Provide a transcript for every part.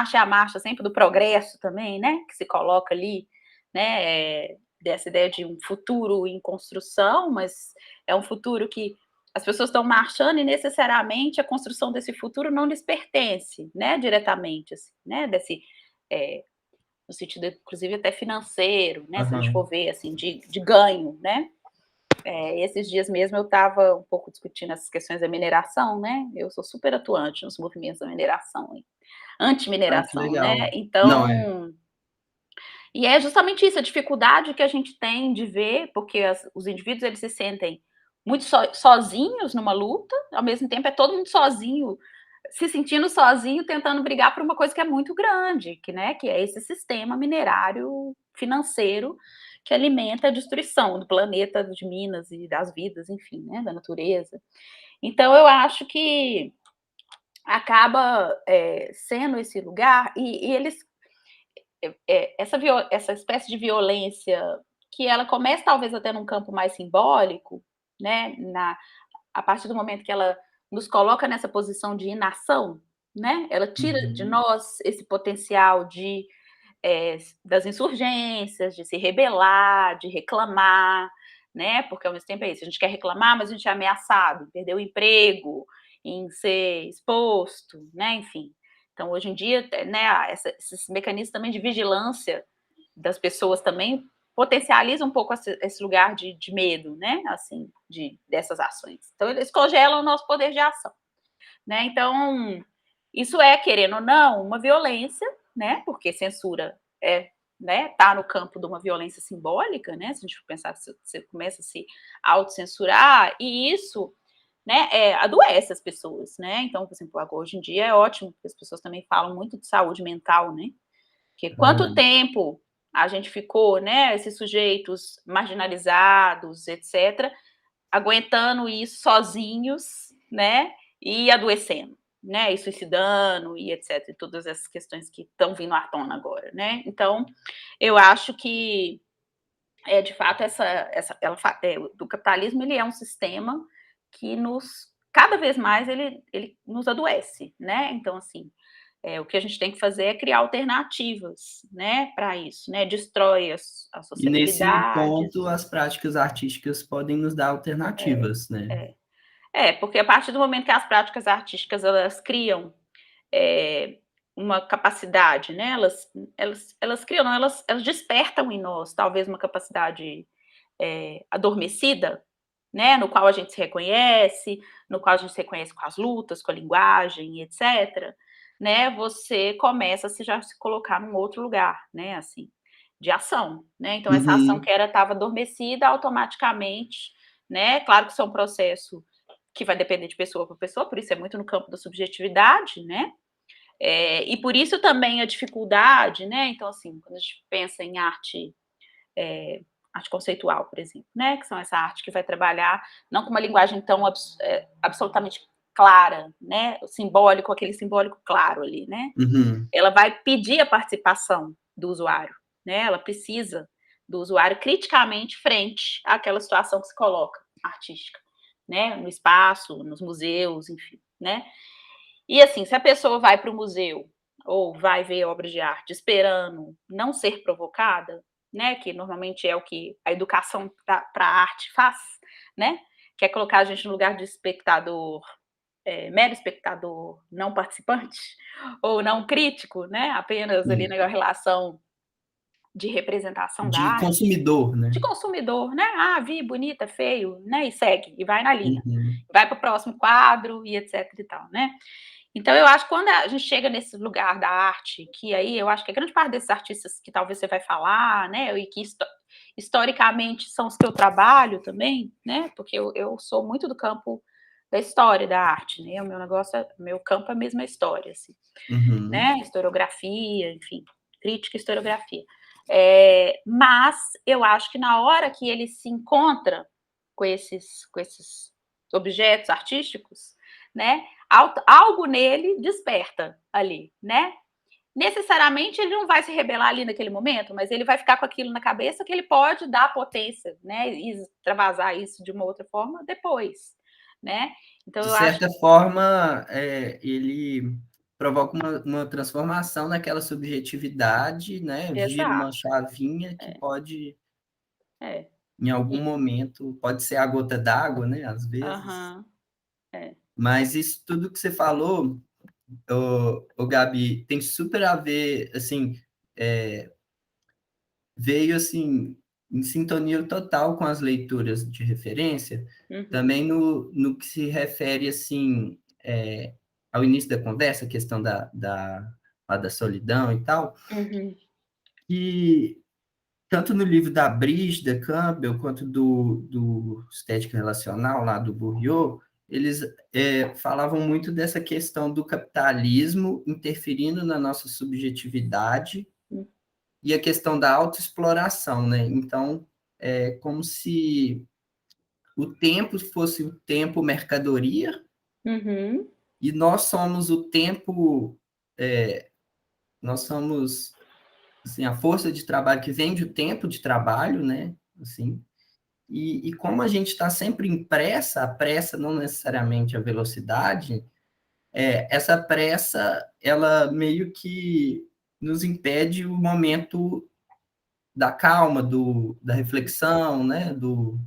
marcha é a marcha sempre do progresso também, né? Que se coloca ali, né? Dessa ideia de um futuro em construção, mas é um futuro que as pessoas estão marchando e necessariamente a construção desse futuro não lhes pertence, né? Diretamente, assim, né? No sentido, inclusive, até financeiro, né? Se a gente for ver, assim, de ganho, né? Esses dias mesmo eu estava um pouco discutindo essas questões da mineração, né? Eu sou super atuante nos movimentos da mineração, Que anti-mineração, né? legal. Não, Então, e é justamente isso, a dificuldade que a gente tem de ver, porque os indivíduos eles se sentem muito sozinhos numa luta, ao mesmo tempo é todo mundo sozinho, se sentindo sozinho, tentando brigar por uma coisa que é muito grande, que é esse sistema minerário financeiro que alimenta a destruição do planeta, de Minas e das vidas, enfim, né, da natureza. Então eu acho que acaba sendo esse lugar e eles essa espécie de violência que ela começa talvez até num campo mais simbólico, né, a partir do momento que ela nos coloca nessa posição de inação, né, ela tira de nós esse potencial das insurgências, de se rebelar, de reclamar, né, porque ao mesmo tempo é isso, a gente quer reclamar, mas a gente é ameaçado, perder o emprego, em ser exposto, né, enfim. Então, hoje em dia, né, esses mecanismos também de vigilância das pessoas também potencializam um pouco esse lugar de medo, né, assim, dessas ações. Então, eles congelam o nosso poder de ação, né? Então, isso querendo ou não, uma violência, né, porque censura né, tá no campo de uma violência simbólica, né, se a gente pensar que você começa a se autocensurar, e isso né, adoece as pessoas, né? Então, por exemplo, agora, hoje em dia é ótimo, porque as pessoas também falam muito de saúde mental, né? Porque quanto tempo a gente ficou, né, esses sujeitos marginalizados, etc., aguentando isso sozinhos, né, e adoecendo, né, e suicidando, e etc., e todas essas questões que estão vindo à tona agora, né? Então, eu acho que, de fato, do capitalismo, ele é um sistema que cada vez mais ele nos adoece, né? Então, assim, o que a gente tem que fazer é criar alternativas, né, para isso, né? Destrói a e nesse sociabilidade. ponto as práticas artísticas podem nos dar alternativas, né? Porque a partir do momento que as práticas artísticas elas criam uma capacidade, né? Elas criam, não, elas despertam em nós talvez uma capacidade adormecida, né, no qual a gente se reconhece, no qual a gente se reconhece com as lutas, com a linguagem, etc., né, você começa já se colocar num outro lugar, né, assim, de ação, né, então essa ação que estava adormecida automaticamente, né, claro que isso é um processo que vai depender de pessoa para pessoa, por isso é muito no campo da subjetividade, né, e por isso também a dificuldade, né, então assim, quando a gente pensa em arte arte conceitual, por exemplo, né? Que são essa arte que vai trabalhar não com uma linguagem tão absolutamente clara, né? O simbólico, aquele simbólico claro ali, né? Ela vai pedir a participação do usuário, né? Ela precisa do usuário criticamente frente àquela situação que se coloca artística, né? No espaço, nos museus, enfim, né? E assim, se a pessoa vai para o museu ou vai ver obras de arte esperando não ser provocada, né, que normalmente é o que a educação para a arte faz, né, que é colocar a gente no lugar de espectador, mero espectador, não participante, ou não crítico, né, apenas ali na relação de representação da De arte, consumidor, de né? consumidor, né, vi, bonita, feio, né, e segue, e vai na linha, Uhum. vai para o próximo quadro, e etc e tal, né. Então, eu acho que quando a gente chega nesse lugar da arte, que aí eu acho que a grande parte desses artistas que talvez você vai falar, né, e que historicamente são os que eu trabalho também, né, porque eu sou muito do campo da história da arte, né, o meu negócio, meu campo é mesmo a história, assim, né, historiografia, enfim, crítica e historiografia. Mas eu acho que na hora que ele se encontra com esses objetos artísticos, né, algo nele desperta ali, né? Necessariamente ele não vai se rebelar ali naquele momento, mas ele vai ficar com aquilo na cabeça que ele pode dar potência, né, e extravasar isso de uma outra forma depois, né? Então De eu acho certa forma, ele provoca uma transformação naquela subjetividade, né? Vira uma Exato. chavinha que É, pode, é. em algum E momento, pode ser a gota d'água, né? Às vezes. aham, é. Mas isso tudo que você falou, o Gabi, tem super a ver, assim, veio assim em sintonia total com as leituras de referência, Uhum, também no que se refere assim ao início da conversa, a questão da solidão e tal, uhum, e tanto no livro da Brigida Campbell quanto do Estética Relacional, lá do Bourdieu, eles falavam muito dessa questão do capitalismo interferindo na nossa subjetividade hum, e a questão da autoexploração, né? Então, é como se o tempo fosse o tempo mercadoria uhum, e nós somos o tempo, nós somos assim, a força de trabalho que vende o tempo de trabalho, né? Assim, e como a gente está sempre em pressa, a pressa não necessariamente a velocidade, essa pressa, ela meio que nos impede o momento da calma, da reflexão, né? Do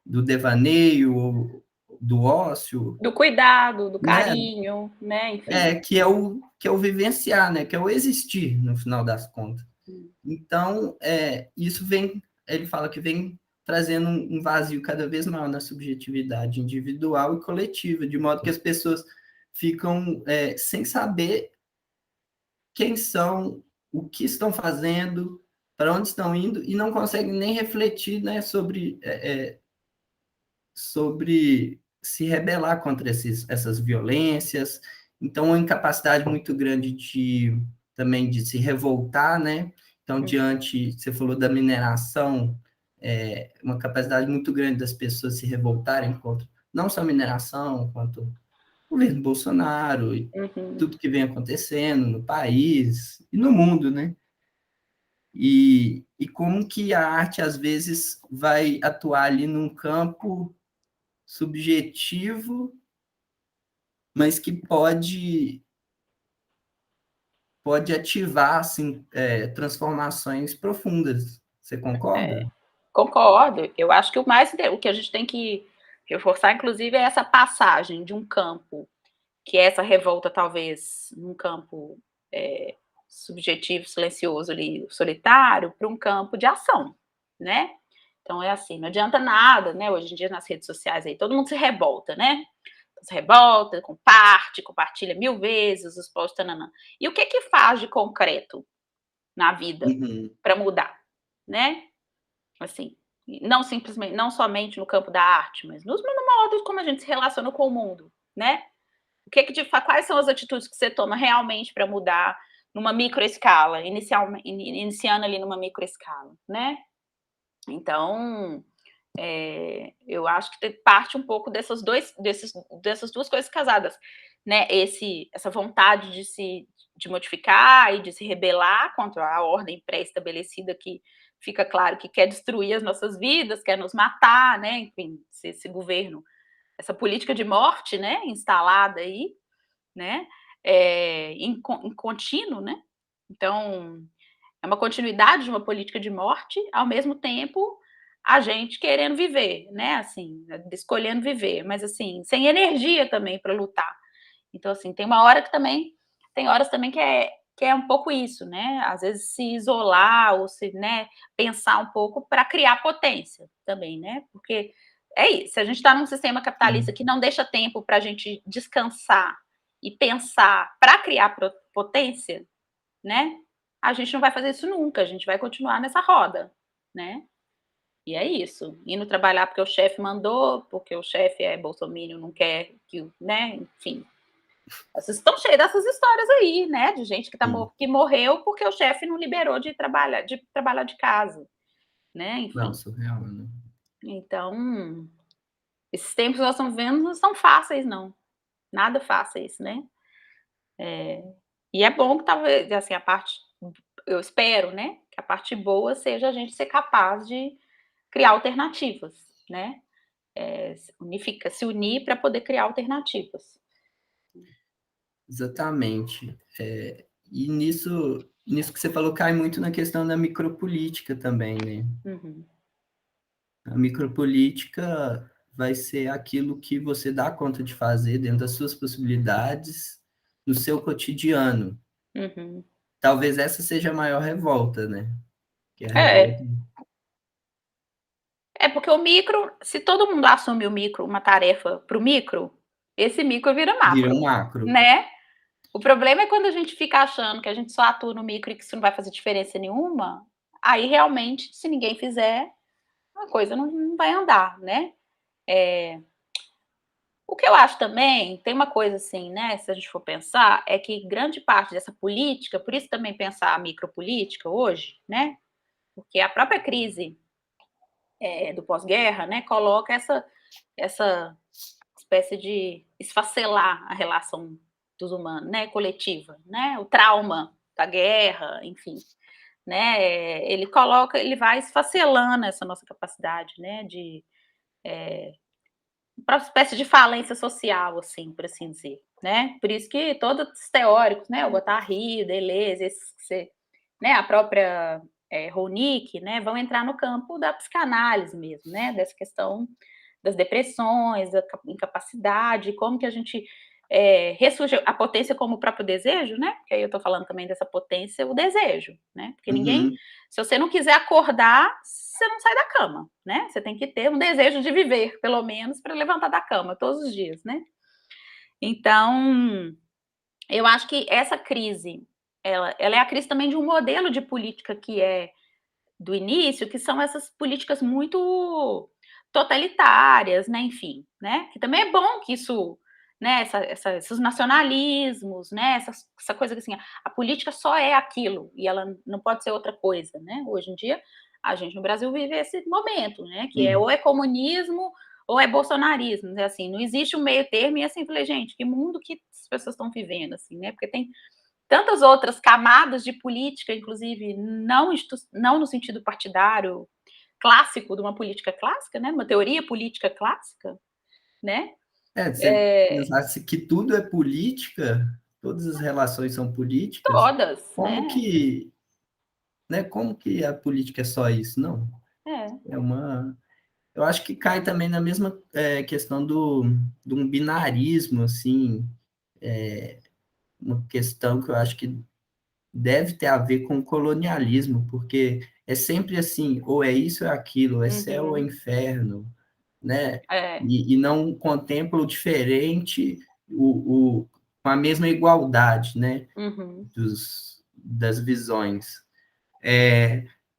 devaneio, do ócio, do cuidado, do né? carinho, né, enfim. Que é o vivenciar, né? Que é o existir, no final das contas. Hum, Então, isso vem, ele fala que vem trazendo um vazio cada vez maior na subjetividade individual e coletiva, de modo que as pessoas ficam sem saber quem são, o que estão fazendo, para onde estão indo, e não conseguem nem refletir, né, sobre se rebelar contra essas violências. Então, uma incapacidade muito grande também de se revoltar, né? Então, hum, diante, você falou da mineração, uma capacidade muito grande das pessoas se revoltarem contra não só a mineração, quanto o governo Bolsonaro e uhum. tudo que vem acontecendo no país e no mundo, né? E como que a arte, às vezes, vai atuar ali num campo subjetivo, mas que pode ativar assim, transformações profundas. Você É, concorda? concordo. Eu acho que o que a gente tem que reforçar, inclusive, é essa passagem de um campo, que é essa revolta, talvez, num campo é, subjetivo, silencioso ali, solitário, para um campo de ação, né? Então é assim, não adianta nada, né? Hoje em dia nas redes sociais aí, todo mundo se revolta, né? Se revolta, compartilha 1000 vezes os posts, tananã. E o que que faz de concreto na vida Uhum. para mudar, né? Assim, não simplesmente, não somente no campo da arte, mas no modo como a gente se relaciona com o mundo, né? O que que quais são as atitudes que você toma realmente para mudar numa microescala, iniciando ali numa microescala, né? Então, eu acho que parte um pouco dessas duas coisas casadas, né? Essa vontade de modificar e de se rebelar contra a ordem pré-estabelecida que fica claro que quer destruir as nossas vidas, quer nos matar, né? Enfim, esse governo, essa política de morte, né? Instalada aí, né? Em contínuo, né? Então, é uma continuidade de uma política de morte, ao mesmo tempo a gente querendo viver, né? Assim, escolhendo viver, mas assim, sem energia também para lutar. Então, assim, tem horas também que é um pouco isso, né? Às vezes se isolar ou se, né, pensar um pouco para criar potência também, né? Porque é isso, se a gente está num sistema capitalista Sim. que não deixa tempo para a gente descansar e pensar para criar potência, né? A gente não vai fazer isso nunca, a gente vai continuar nessa roda, né? E é isso. Indo trabalhar porque o chefe mandou, porque o chefe é bolsominion, não quer que, né? Enfim. Vocês estão cheios dessas histórias aí, né? De gente Sim. que morreu porque o chefe não liberou de trabalhar de casa, né? Não, Enfim. surreal, né? Então, esses tempos que nós estamos vivendo não são fáceis, não. Nada fáceis, né? E é bom que talvez, assim, eu espero, né? Que a parte boa seja a gente ser capaz de criar alternativas, né? Se unir para poder criar alternativas. exatamente. E nisso que você falou cai muito na questão da micropolítica também, né? Uhum. A micropolítica vai ser aquilo que você dá conta de fazer dentro das suas possibilidades no seu cotidiano. Uhum. Talvez essa seja a maior revolta, né? Que é a revolta É, porque o micro, se todo mundo assume o micro, uma tarefa para o micro, esse micro vira vira macro, um macro. né? O problema é quando a gente fica achando que a gente só atua no micro e que isso não vai fazer diferença nenhuma, aí realmente, se ninguém fizer, a coisa não vai andar, né? O que eu acho também, tem uma coisa assim, né? Se a gente for pensar, é que grande parte dessa política, por isso também pensar a micropolítica hoje, né? Porque a própria crise do pós-guerra, né, coloca essa espécie de esfacelar a relação dos humanos, né, coletiva, né, o trauma da guerra, enfim, né, ele vai esfacelando essa nossa capacidade, né, de uma espécie de falência social, assim, por assim dizer, né, por isso que todos os teóricos, né, o Guattari, o Deleuze, né, a própria Ronick, né, vão entrar no campo da psicanálise mesmo, né, dessa questão das depressões, da incapacidade, como que a gente ressurge a potência como o próprio desejo, né? Porque aí eu estou falando também dessa potência, o desejo, né? Porque ninguém, Uhum. se você não quiser acordar, você não sai da cama, né? Você tem que ter um desejo de viver, pelo menos, para levantar da cama todos os dias, né? Então, eu acho que essa crise, ela é a crise também de um modelo de política que é do início, que são essas políticas muito totalitárias, né, enfim, né, que também é bom que isso, né, esses nacionalismos, né, essa coisa que assim, a política só é aquilo e ela não pode ser outra coisa, né, hoje em dia a gente no Brasil vive esse momento, né, que Sim. ou é comunismo ou é bolsonarismo, né, assim, não existe um meio termo e assim, falei, gente, que mundo que as pessoas estão vivendo, assim, né, porque tem tantas outras camadas de política, inclusive não no sentido partidário clássico de uma política clássica, né? Uma teoria política clássica, né? Você pensasse que tudo é política, todas as relações são políticas, Todas, como né? que, né, como que a política é só isso? Não, É. é uma... Eu acho que cai também na mesma questão de um binarismo, assim, uma questão que eu acho que deve ter a ver com o colonialismo, porque é sempre assim, ou é isso ou é aquilo, é céu ou é Uhum. inferno, né? É. E não contempla o diferente com a mesma igualdade, né? Uhum. Das visões.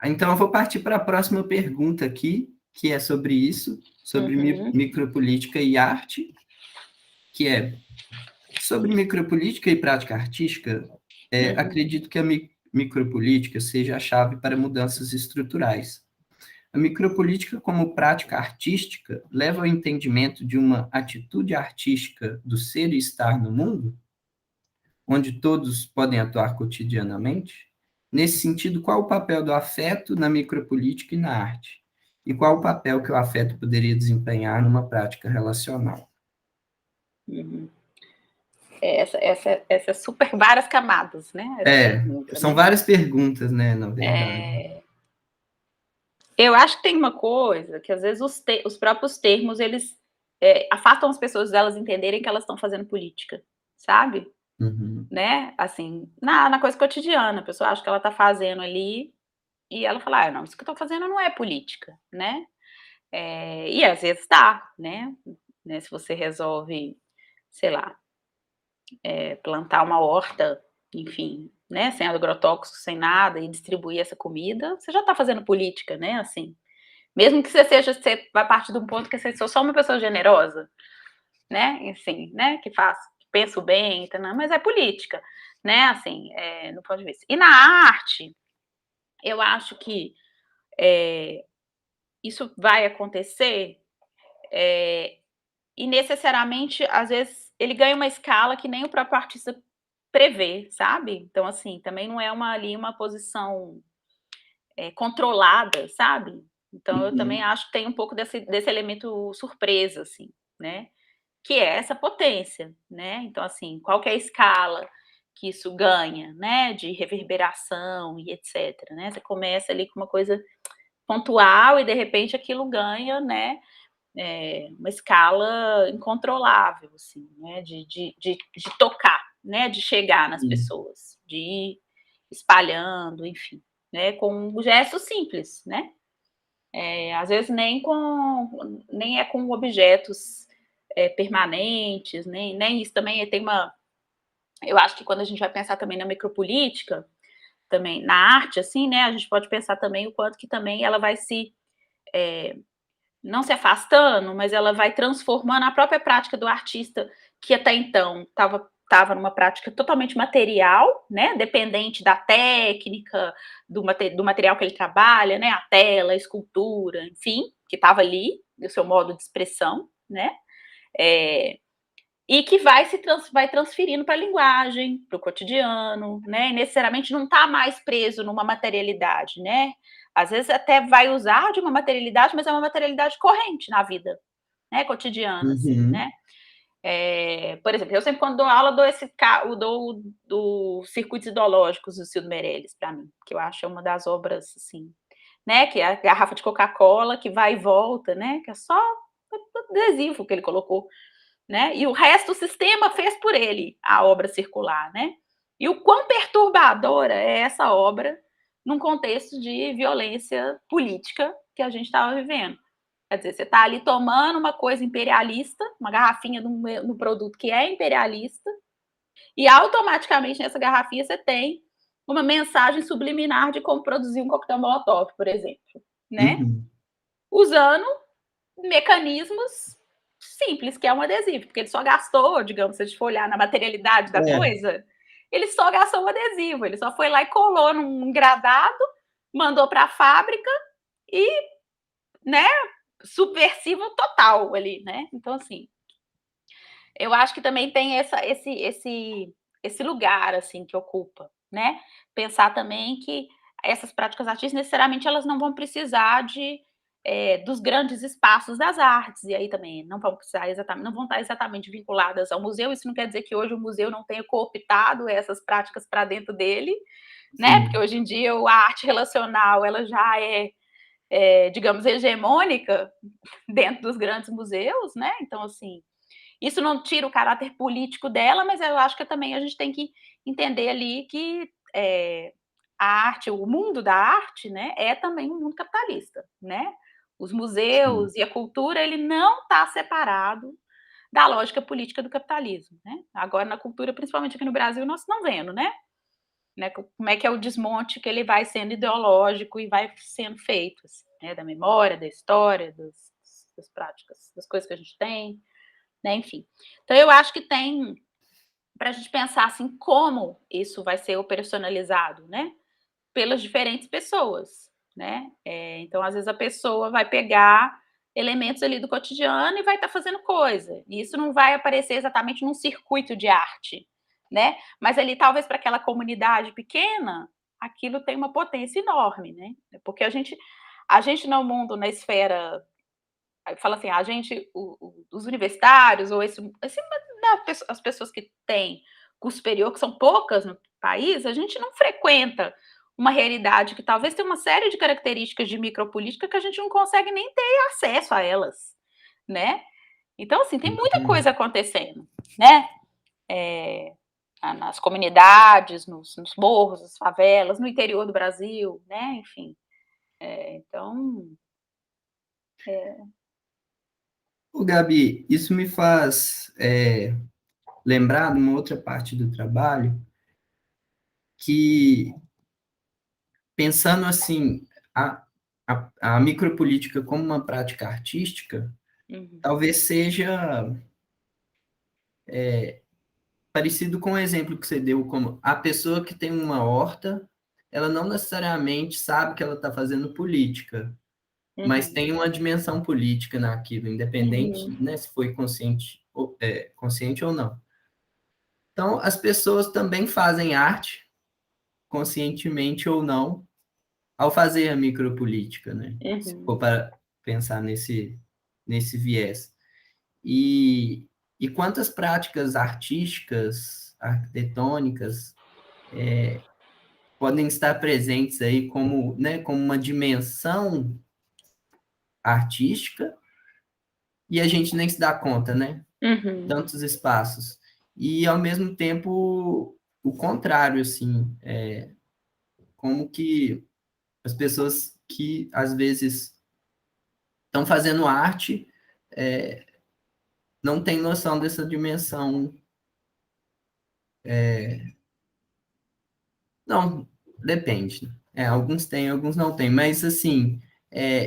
Então, eu vou partir para a próxima pergunta aqui, que é sobre isso, sobre Uhum. micropolítica e arte, que é sobre micropolítica e prática artística. Uhum. Acredito que a micropolítica seja a chave para mudanças estruturais. A micropolítica, como prática artística, leva ao entendimento de uma atitude artística do ser e estar no mundo, onde todos podem atuar cotidianamente? Nesse sentido, qual o papel do afeto na micropolítica e na arte? E qual o papel que o afeto poderia desempenhar numa prática relacional? Uhum. Essa é super várias camadas, né? Essa pergunta, São né? várias perguntas, né, na verdade. Eu acho que tem uma coisa que às vezes os próprios termos eles afastam as pessoas delas entenderem que elas estão fazendo política, sabe? Uhum. Né? Assim, na coisa cotidiana, a pessoa acha que ela está fazendo ali e ela fala, não, isso que eu estou fazendo não é política, né? E às vezes tá, né? Se você resolve, sei lá, plantar uma horta, enfim, né? Sem agrotóxicos, sem nada, e distribuir essa comida, você já está fazendo política, né? Assim, mesmo que você vai partir de um ponto que você sou só uma pessoa generosa, né? Assim, né? Que pensa o bem, tá, mas é política, né? Assim, no ponto de vista. E na arte, eu acho que isso vai acontecer e necessariamente, às vezes, ele ganha uma escala que nem o próprio artista prevê, sabe? Então, assim, também não é uma posição controlada, sabe? Então, eu também Uhum. acho que tem um pouco desse elemento surpresa, assim, né? que é essa potência, né? Então, assim, qual que é a escala que isso ganha, né? De reverberação e etc. Né? Você começa ali com uma coisa pontual e de repente aquilo ganha, né? Uma escala incontrolável, assim, né? De tocar, né? De chegar nas pessoas, de ir espalhando, enfim, né? Com um gesto simples, né? Às vezes nem é com objetos permanentes, nem isso também tem uma. Eu acho que quando a gente vai pensar também na micropolítica, também na arte, assim, né? A gente pode pensar também o quanto que também ela vai não se afastando, mas ela vai transformando a própria prática do artista, que até então estava numa prática totalmente material, né, dependente da técnica, do material que ele trabalha, né, a tela, a escultura, enfim, que estava ali, do seu modo de expressão, né, e que vai transferindo para a linguagem, para o cotidiano, né, e necessariamente não está mais preso numa materialidade, né, às vezes até vai usar de uma materialidade, mas é uma materialidade corrente na vida, né, cotidiana, assim, né. Por exemplo, eu sempre quando dou aula dou do Circuitos Ideológicos do Cildo Meirelles para mim, que eu acho uma das obras, assim, né, que é a garrafa de Coca-Cola que vai e volta, né, que é só adesivo que ele colocou, né, e o resto o sistema fez por ele, a obra circular, né. E o quão perturbadora é essa obra num contexto de violência política que a gente estava vivendo. Quer dizer, você está ali tomando uma coisa imperialista, uma garrafinha no produto que é imperialista, e automaticamente nessa garrafinha você tem uma mensagem subliminar de como produzir um coquetel Molotov, por exemplo, né? Usando mecanismos simples, que é um adesivo, porque ele só gastou, digamos, se a gente for olhar na materialidade da coisa, ele só gastou um adesivo, ele só foi lá e colou num engradado, mandou para a fábrica e, né, subversivo total ali, né? Então, assim, eu acho que também tem esse lugar, assim, que ocupa, né? Pensar também que essas práticas artísticas, necessariamente, elas não vão precisar dos grandes espaços das artes, e aí também não vão precisar exatamente, não vão estar exatamente vinculadas ao museu. Isso não quer dizer que hoje o museu não tenha cooptado essas práticas para dentro dele, né? Porque hoje em dia a arte relacional ela já digamos, hegemônica dentro dos grandes museus, né? Então, assim, isso não tira o caráter político dela, mas eu acho que também a gente tem que entender ali que a arte, o mundo da arte, né, é também um mundo capitalista, né? Os museus e a cultura, ele não está separado da lógica política do capitalismo, né? Agora, na cultura, principalmente aqui no Brasil, nós estamos vendo, né? Como é que é o desmonte que ele vai sendo ideológico e vai sendo feito, assim, né? Da memória, da história, das práticas, das coisas que a gente tem, né? Enfim. Então, eu acho que tem para a gente pensar assim como isso vai ser operacionalizado, né? Pelas diferentes pessoas, né? Então, às vezes a pessoa vai pegar elementos ali do cotidiano e vai estar fazendo coisa. E isso não vai aparecer exatamente num circuito de arte, né? Mas ali talvez para aquela comunidade pequena, aquilo tem uma potência enorme, né? Porque a gente no mundo, na esfera, fala assim, a gente, os universitários ou as pessoas que têm curso superior, que são poucas no país, a gente não frequenta uma realidade que talvez tenha uma série de características de micropolítica que a gente não consegue nem ter acesso a elas, né? Então, assim, tem muita coisa acontecendo, né? Nas comunidades, nos morros, nas favelas, no interior do Brasil, né? Enfim, então... Ô, Gabi, isso me faz lembrar de uma outra parte do trabalho que, pensando assim, a micropolítica como uma prática artística, Uhum, talvez seja parecido com o exemplo que você deu, como a pessoa que tem uma horta, ela não necessariamente sabe que ela está fazendo política, mas uhum, tem uma dimensão política naquilo, independente, uhum, né, se foi consciente ou não. Então, as pessoas também fazem arte, conscientemente ou não, ao fazer a micropolítica, né? Se uhum, for para pensar nesse viés. E E quantas práticas artísticas, arquitetônicas, podem estar presentes aí como, né, como uma dimensão artística e a gente nem se dá conta, né? Uhum. Tantos espaços. E, ao mesmo tempo, o contrário, assim, como que as pessoas que, às vezes, estão fazendo arte não têm noção dessa dimensão. Não, depende. Alguns têm, alguns não têm, mas, assim,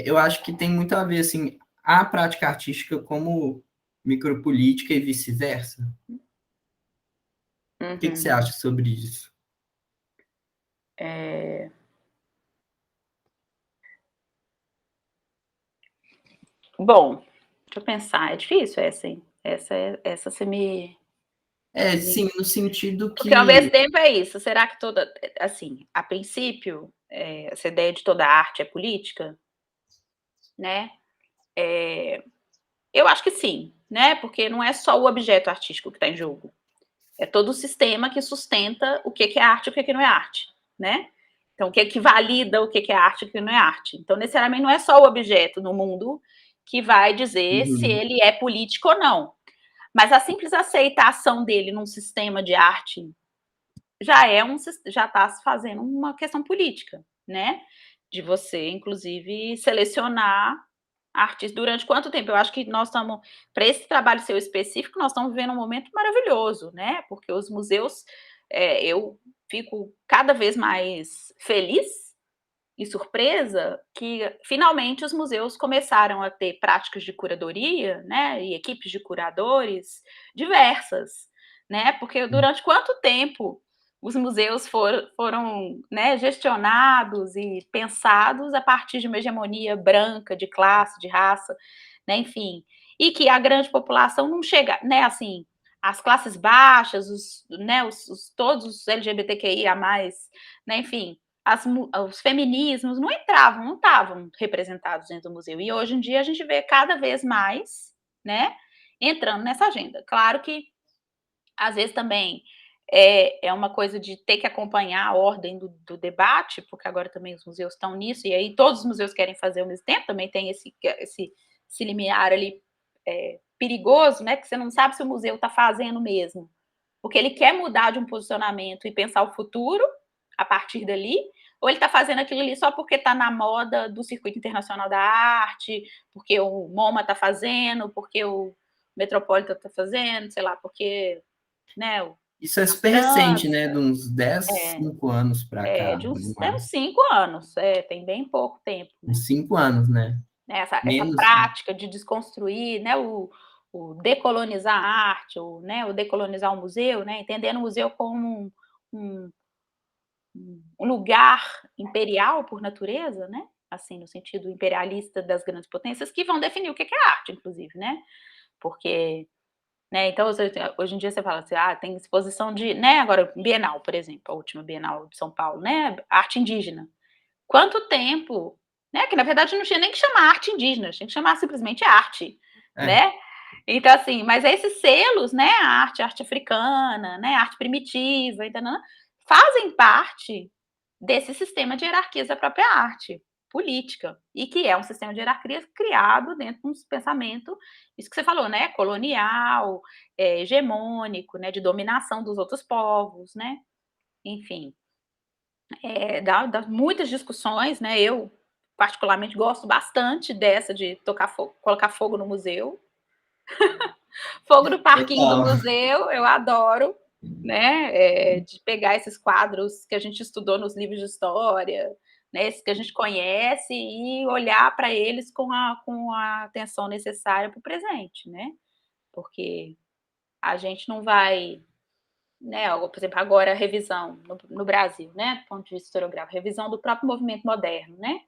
eu acho que tem muito a ver, assim, a prática artística como micropolítica e vice-versa. O que que você Uhum. acha sobre isso? É... Bom, deixa eu pensar, é difícil essa, hein? Essa você me... Sim, no sentido Porque ao mesmo que... tempo é isso. Será que toda, assim, a princípio, essa ideia de toda arte é política, né? Eu acho que sim, né? Porque não é só o objeto artístico que está em jogo. É todo o sistema que sustenta o que é arte e o que não é arte, né? Então, o que valida o que é arte e o que não é arte. Então, necessariamente, não é só o objeto no mundo que vai dizer se Uhum, ele é político ou não. Mas a simples aceitação dele num sistema de arte já está se fazendo uma questão política, né? De você, inclusive, selecionar artistas durante quanto tempo? Eu acho que nós estamos, para esse trabalho seu específico, nós estamos vivendo um momento maravilhoso, né? Porque os museus, eu fico cada vez mais feliz e surpresa que finalmente os museus começaram a ter práticas de curadoria, né? E equipes de curadores diversas, né? Porque durante quanto tempo os museus foram, né, gestionados e pensados a partir de uma hegemonia branca, de classe, de raça, né, enfim, e que a grande população não chega, né, assim, as classes baixas, né, todos os LGBTQIA+, né, enfim, os feminismos não entravam, não estavam representados dentro do museu. E hoje em dia a gente vê cada vez mais, né, entrando nessa agenda. Claro que às vezes também é uma coisa de ter que acompanhar a ordem do debate, porque agora também os museus estão nisso, e aí todos os museus querem fazer ao mesmo tempo, também tem esse limiar ali perigoso, né? Que você não sabe se o museu está fazendo mesmo. Porque ele quer mudar de um posicionamento e pensar o futuro a partir dali, ou ele está fazendo aquilo ali só porque está na moda do circuito internacional da arte, porque o MoMA está fazendo, porque o Metropolitan está fazendo, sei lá, porque, né, isso é a super recente, né? França, De uns 10, é, 5 anos para cá, de uns, uns mais. 5 anos, tem bem pouco tempo, né? Uns 5 anos, né? Essa Menos, né? prática de desconstruir, né, o decolonizar a arte, né, o decolonizar o museu, né, entendendo o museu como um, um lugar imperial por natureza, né, assim, no sentido imperialista das grandes potências, que vão definir o que é arte, inclusive, né, porque, né, então, hoje em dia você fala assim, tem exposição de, né, agora, Bienal, por exemplo, a última Bienal de São Paulo, né, arte indígena. Quanto tempo, né, que na verdade não tinha nem que chamar arte indígena, tinha que chamar simplesmente arte, É. né? Então, assim, mas esses selos, né, arte africana, né, arte primitiva, fazem parte desse sistema de hierarquias da própria arte política, e que é um sistema de hierarquias criado dentro de um pensamento, isso que você falou, né, colonial, hegemônico, né, de dominação dos outros povos, né, enfim, dá muitas discussões, né? Eu, particularmente, gosto bastante dessa de tocar fogo, colocar fogo no museu. Fogo no parquinho do Total. museu, eu adoro, né? De pegar esses quadros que a gente estudou nos livros de história, né? Esses que a gente conhece e olhar para eles com a atenção necessária para o presente, né? Porque a gente não vai, né, por exemplo, agora a revisão no Brasil, né, do ponto de vista historiográfico, revisão do próprio movimento moderno, né,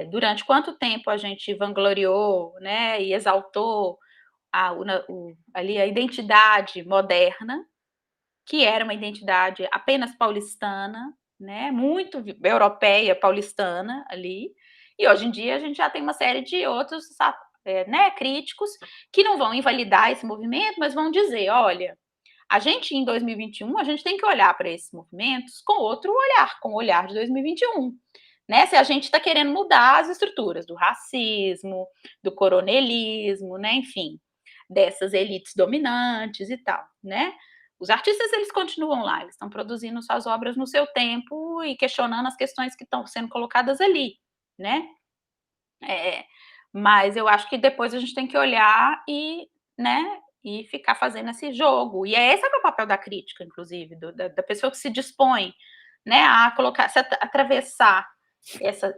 durante quanto tempo a gente vangloriou, né, e exaltou ali a identidade moderna, que era uma identidade apenas paulistana, né, muito europeia, paulistana ali, e hoje em dia a gente já tem uma série de outros né, críticos, que não vão invalidar esse movimento, mas vão dizer, olha, a gente em 2021, a gente tem que olhar para esses movimentos com outro olhar, com o olhar de 2021. Né, se a gente está querendo mudar as estruturas do racismo, do coronelismo, né, enfim, dessas elites dominantes e tal, né? Os artistas, eles continuam lá, eles estão produzindo suas obras no seu tempo e questionando as questões que estão sendo colocadas ali, né? É, mas eu acho que depois a gente tem que olhar e, né, e ficar fazendo esse jogo. E é esse que é o papel da crítica, inclusive, da pessoa que se dispõe, né, a colocar, se atravessar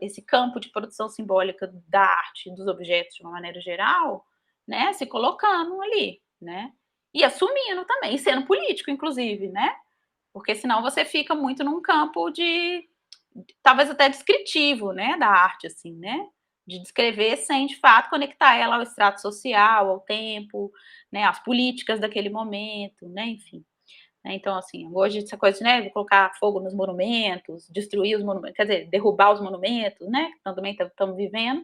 esse campo de produção simbólica da arte, dos objetos de uma maneira geral, né, se colocando ali, né, e assumindo também, e sendo político, inclusive, né, porque senão você fica muito num campo de, talvez até descritivo, né, da arte, assim, né, de descrever sem, de fato, conectar ela ao extrato social, ao tempo, né, às políticas daquele momento, né, enfim. Então, assim, hoje essa coisa, né, de colocar fogo nos monumentos, destruir os monumentos, quer dizer, derrubar os monumentos, né, que também estamos vivendo,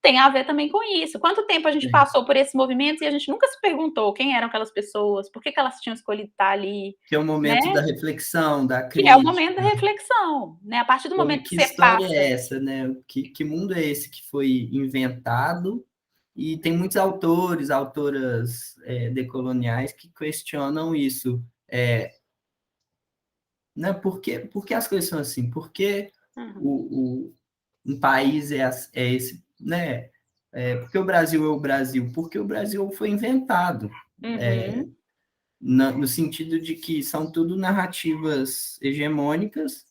tem a ver também com isso. Quanto tempo a gente Sim. passou por esses movimentos e a gente nunca se perguntou quem eram aquelas pessoas, por que elas tinham escolhido estar ali, Que é o né? momento da reflexão, da Que é o momento da crítica. reflexão, né? A partir do Sobre momento que que você história passa. é essa, né? Que mundo é esse que foi inventado? E tem muitos autores, autoras decoloniais que questionam isso. Né? Por que as coisas são assim? Por que Uhum, um país é esse, né? Por que o Brasil é o Brasil? Porque o Brasil foi inventado, uhum, no sentido de que são tudo narrativas hegemônicas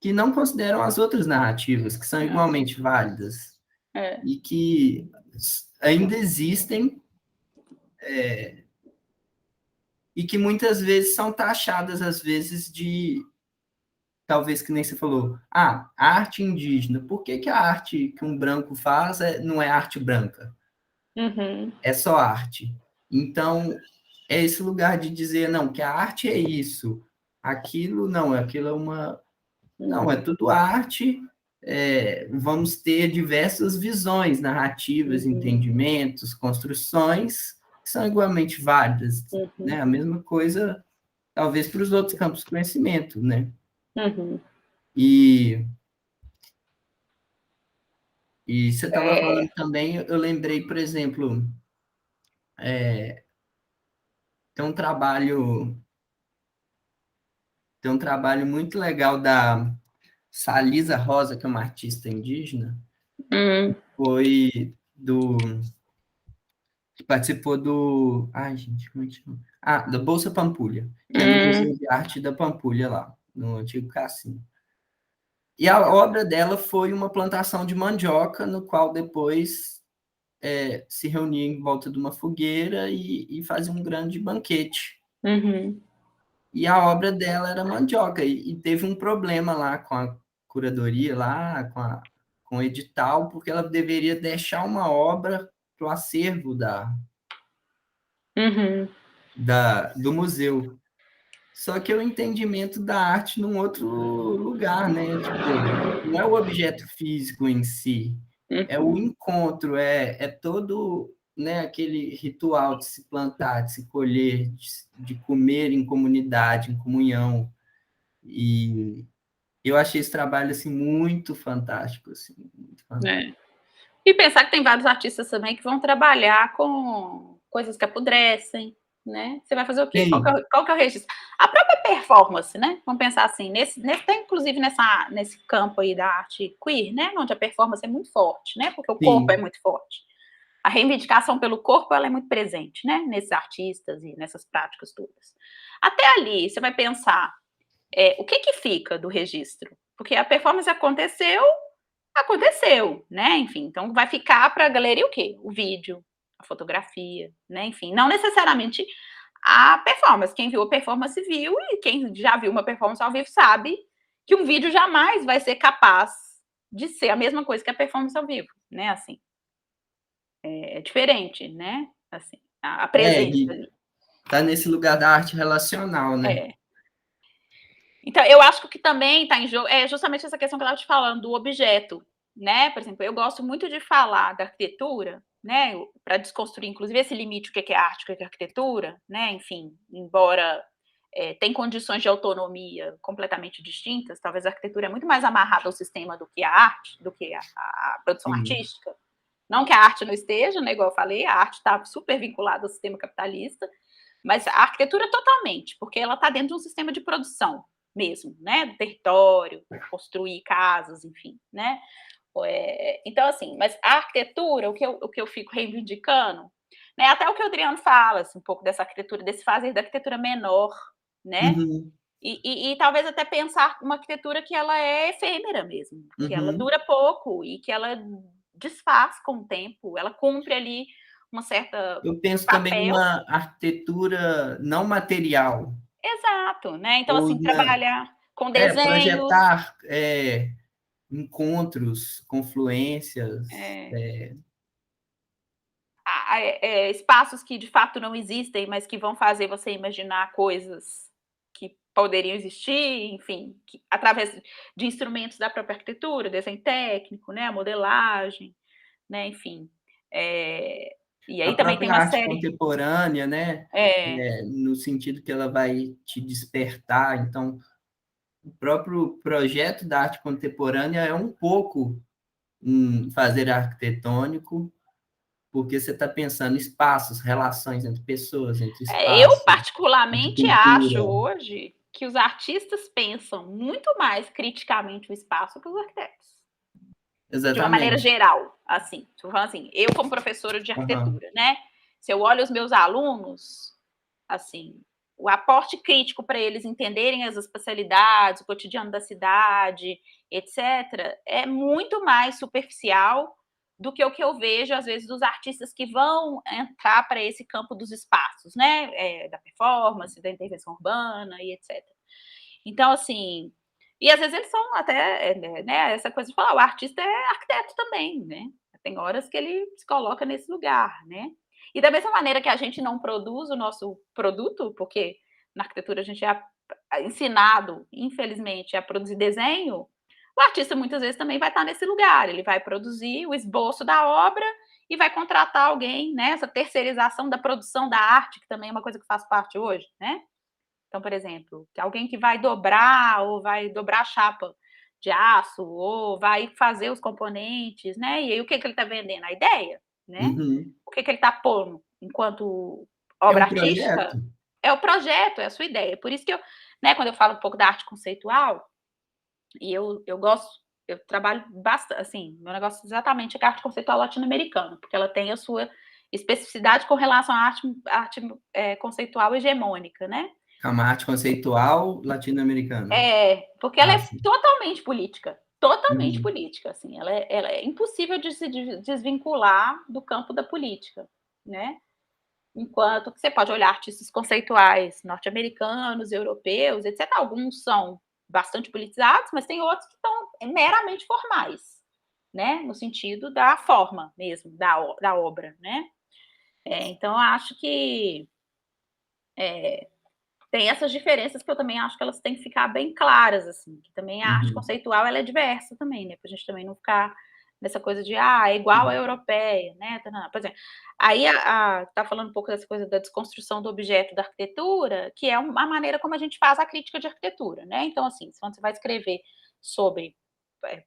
que não consideram as outras narrativas, que são uhum, igualmente válidas, é, e que ainda existem, e que muitas vezes são taxadas, às vezes, de, talvez que nem você falou, arte indígena. Por que a arte que um branco faz não é arte branca? uhum, É só arte. Então, é esse lugar de dizer, não, que a arte é isso, aquilo é uma. Não, é uhum, tudo arte. Vamos ter diversas visões narrativas, uhum, entendimentos, construções que são igualmente válidas, uhum, né? A mesma coisa, talvez, para os outros campos de conhecimento, né? uhum. E, e você estava falando É, também, eu lembrei, por exemplo, tem um trabalho, tem um trabalho muito legal da Salisa Rosa, que é uma artista indígena, hum, foi que participou do. Ai, gente, como é que chama? Da Bolsa Pampulha, que é no hum, Museu de Arte da Pampulha, lá, no antigo cassino. E a obra dela foi uma plantação de mandioca, no qual depois se reunia em volta de uma fogueira e fazia um grande banquete. uhum, E a obra dela era mandioca, e teve um problema lá com a curadoria, lá, com o edital, porque ela deveria deixar uma obra para o acervo uhum, do museu. Só que é o entendimento da arte num outro lugar, né? Tipo, não é o objeto físico em si, é o uhum. encontro, é todo, né, aquele ritual de se plantar, de se colher, de comer em comunidade, em comunhão. E eu achei esse trabalho assim muito fantástico, assim, muito fantástico. É. E pensar que tem vários artistas também que vão trabalhar com coisas que apodrecem, né? Você vai fazer o quê? Sim, Qual que é o registro? A própria performance, né? Vamos pensar assim, tem inclusive nesse campo aí da arte queer, né? Onde a performance é muito forte, né? Porque o corpo é sim, muito forte. A reivindicação pelo corpo, ela é muito presente, né? Nesses artistas e nessas práticas todas. Até ali, você vai pensar, o que que fica do registro? Porque a performance aconteceu, né? Enfim, então vai ficar para a galeria o quê? O vídeo, a fotografia, né? Enfim, não necessariamente a performance. Quem viu a performance viu, e quem já viu uma performance ao vivo sabe que um vídeo jamais vai ser capaz de ser a mesma coisa que a performance ao vivo, né? Assim, é diferente, né? Assim, a presença e ali. tá nesse lugar da arte relacional, né? É. Então, eu acho que o que também está em jogo é justamente essa questão que eu estava te falando do objeto, né? Por exemplo, eu gosto muito de falar da arquitetura, né? Para desconstruir, inclusive, esse limite, o que é arte, o que é arquitetura, né? Enfim, embora tem condições de autonomia completamente distintas, talvez a arquitetura é muito mais amarrada ao sistema do que a arte, do que a produção Sim. artística. Não que a arte não esteja, né? Igual eu falei, a arte está super vinculada ao sistema capitalista, mas a arquitetura totalmente, porque ela está dentro de um sistema de produção mesmo, né? Do território, construir casas, enfim, né? Então, assim, mas a arquitetura, o que eu fico reivindicando, né? Até o que o Adriano fala, assim, um pouco dessa arquitetura, desse fazer da arquitetura menor, né? Uhum, E talvez até pensar uma arquitetura que ela é efêmera mesmo, que ela uhum. dura pouco e que ela desfaz com o tempo, ela cumpre ali uma certa Eu penso também papel. numa arquitetura não material, Exato, né? Então, ou assim, trabalhar com desenhos, projetar encontros, confluências. é, espaços que de fato não existem, mas que vão fazer você imaginar coisas que poderiam existir, enfim, através de instrumentos da própria arquitetura, desenho técnico, né, a modelagem, né, enfim. É, e A aí também tem própria uma arte série. contemporânea, né? É, No sentido que ela vai te despertar. Então, o próprio projeto da arte contemporânea é um pouco um fazer arquitetônico, porque você está pensando em espaços, relações entre pessoas, entre eu espaços, entre particularmente acho cultura. hoje que os artistas pensam muito mais criticamente o espaço que os arquitetos. De uma maneira Exatamente. geral, assim, estou falando assim, eu como professora de Aham. arquitetura, né? Se eu olho os meus alunos, assim, o aporte crítico para eles entenderem as espacialidades, o cotidiano da cidade, etc., é muito mais superficial do que o que eu vejo, às vezes, dos artistas que vão entrar para esse campo dos espaços, né? Da performance, da intervenção urbana e etc. Então, assim, e às vezes eles são até, né, essa coisa de falar, o artista é arquiteto também, né? Tem horas que ele se coloca nesse lugar, né? E da mesma maneira que a gente não produz o nosso produto, porque na arquitetura a gente é ensinado, infelizmente, a produzir desenho, o artista muitas vezes também vai estar nesse lugar, ele vai produzir o esboço da obra e vai contratar alguém, né? Essa terceirização da produção da arte, que também é uma coisa que faz parte hoje, né? Então, por exemplo, alguém que vai dobrar ou vai dobrar a chapa de aço ou vai fazer os componentes, né? E aí o que ele está vendendo? A ideia, né? Uhum. O que ele está pondo enquanto É obra um projeto? artística? É o projeto, é a sua ideia. Por isso que eu, né, quando eu falo um pouco da arte conceitual, e eu gosto, eu trabalho bastante, assim, meu negócio exatamente é a arte conceitual latino-americana, porque ela tem a sua especificidade com relação à arte conceitual hegemônica, né? É uma arte conceitual latino-americana. Porque ela Ah, é sim. totalmente Uhum. política, assim, ela é impossível de se desvincular do campo da política, né? Enquanto que você pode olhar artistas conceituais norte-americanos, europeus, etc. Alguns são bastante politizados, mas tem outros que estão meramente formais, né? No sentido da forma mesmo, da obra, né? Então, eu acho que tem essas diferenças que eu também acho que elas têm que ficar bem claras, assim, que também a arte Uhum. conceitual ela é diversa também, né? Pra gente também não ficar nessa coisa de é igual à Sim. europeia, né? Por exemplo, aí tá falando um pouco dessa coisa da desconstrução do objeto da arquitetura, que é uma maneira como a gente faz a crítica de arquitetura, né? Então, assim, quando você vai escrever sobre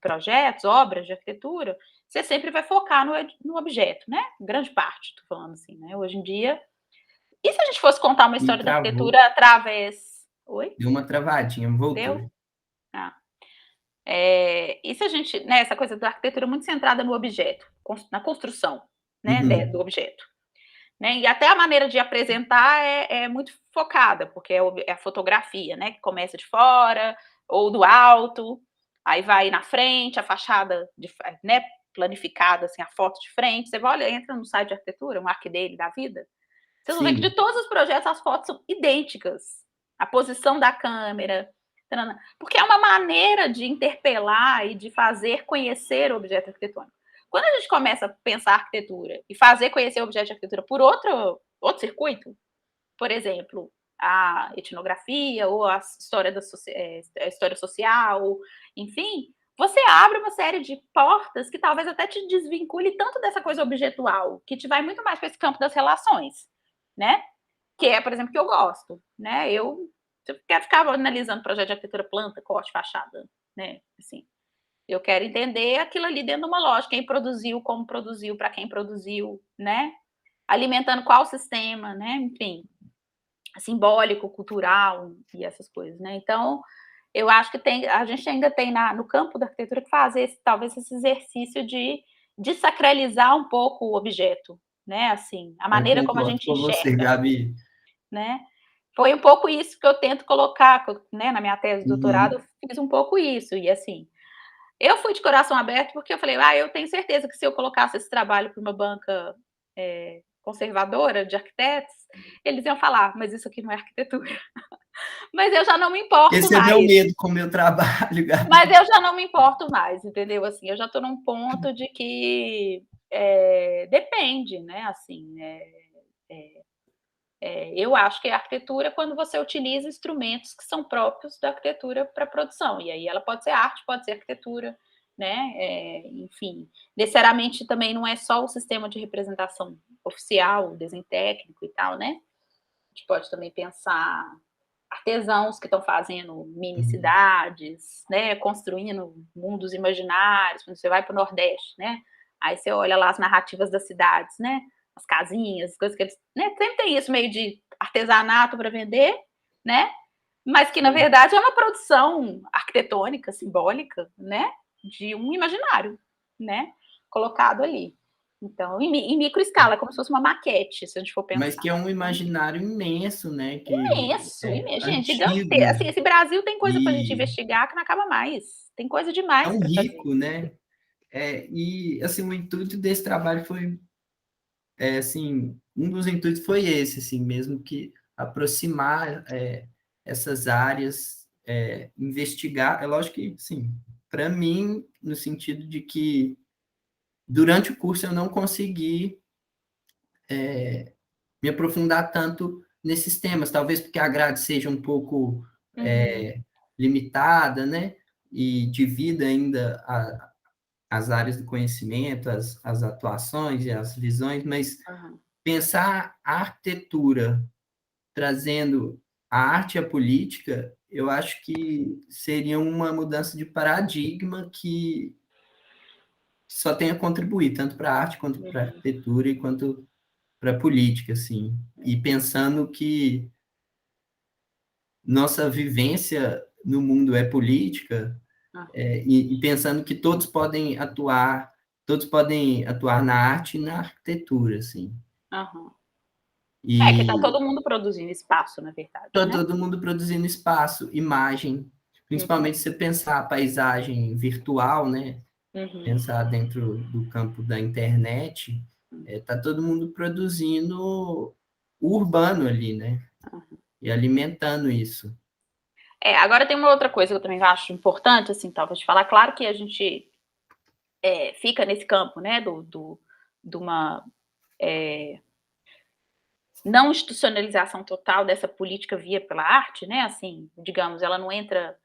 projetos, obras de arquitetura, você sempre vai focar no objeto, né? Grande parte, tô falando assim, né? Hoje em dia, e se a gente fosse contar uma Me história da travou. arquitetura através. Oi? Deu uma travadinha, Deu? voltou. Ah. E se a gente, né, essa coisa da arquitetura muito centrada no objeto, na construção, né, do Uhum. objeto, né, e até a maneira de apresentar é muito focada, porque é a fotografia, né, que começa de fora ou do alto, aí vai na frente, a fachada, né, planificada, assim, a foto de frente, você vai, olha, entra no site de arquitetura, um ArcDaily da vida, vocês vão ver que de Sim. todos os projetos as fotos são idênticas. A posição da câmera, porque é uma maneira de interpelar e de fazer conhecer o objeto arquitetônico. Quando a gente começa a pensar arquitetura e fazer conhecer o objeto de arquitetura por outro circuito, por exemplo, a etnografia ou a história social, enfim, você abre uma série de portas que talvez até te desvincule tanto dessa coisa objetual, que te vai muito mais para esse campo das relações, né? Que é, por exemplo, que eu gosto, né? Eu quero ficar analisando projeto de arquitetura, planta, corte, fachada, né? Assim, eu quero entender aquilo ali dentro de uma lógica, quem produziu, como produziu, para quem produziu, né? Alimentando qual sistema, né? Enfim, simbólico, cultural e essas coisas, né? Então, eu acho que a gente ainda tem no campo da arquitetura que fazer talvez esse exercício de desacralizar um pouco o objeto, né? Assim, a Eu maneira como a concordo gente com você, enxerga, Gabi. né? Foi um pouco isso que eu tento colocar, né? Na minha tese de doutorado, Uhum. eu fiz um pouco isso, e assim, eu fui de coração aberto porque eu falei, eu tenho certeza que se eu colocasse esse trabalho para uma banca conservadora de arquitetos, eles iam falar, mas isso aqui não é arquitetura. Mas eu já não me importo Esse é meu mais. medo com o meu trabalho, Mas Gabi. eu já não me importo mais, entendeu? Assim, eu já estou num ponto de que depende, né? Assim, eu acho que a arquitetura é quando você utiliza instrumentos que são próprios da arquitetura para produção. E aí ela pode ser arte, pode ser arquitetura, né? Enfim, necessariamente também não é só o sistema de representação oficial, o desenho técnico e tal, né? A gente pode também pensar artesãos que estão fazendo mini Uhum. cidades, né, construindo mundos imaginários. Quando você vai para o Nordeste, né, aí você olha lá as narrativas das cidades, né, as casinhas, as coisas que eles, né, sempre tem isso meio de artesanato para vender, né, mas que na verdade é uma produção arquitetônica, simbólica, né, de um imaginário, né, colocado ali. Então, em micro escala, como se fosse uma maquete, se a gente for Mas pensar. que é um Né? imaginário imenso, né? Que Imenso, é imenso, gente, gigantesco. antigo Assim, esse Brasil tem coisa para a gente e investigar que não acaba mais. Tem coisa demais tão para fazer. rico, né? E assim, o intuito desse trabalho foi, assim, um dos intuitos foi esse, assim, mesmo que aproximar essas áreas, investigar. É lógico que, sim, para mim, no sentido de que durante o curso eu não consegui me aprofundar tanto nesses temas, talvez porque a grade seja um pouco Uhum, limitada, né? E divida ainda as áreas do conhecimento, as atuações e as visões, mas uhum, pensar a arquitetura trazendo a arte e a política, eu acho que seria uma mudança de paradigma que só tem a contribuir, tanto para a arte quanto para a uhum, arquitetura e quanto para a política, assim. E pensando que nossa vivência no mundo é política, uhum, e pensando que todos podem atuar na arte e na arquitetura, assim. uhum. Que está E todo mundo produzindo espaço, na verdade, tá né? todo mundo produzindo espaço, imagem, Uhum, principalmente se você pensar a paisagem virtual, né? uhum, Pensar dentro do campo da internet, tá todo mundo produzindo o urbano ali, né? uhum. E alimentando isso. Agora tem uma outra coisa que eu também acho importante, assim, talvez te falar. Claro que a gente fica nesse campo, né, de uma não institucionalização total dessa política via pela arte, né? Assim, digamos, ela não entra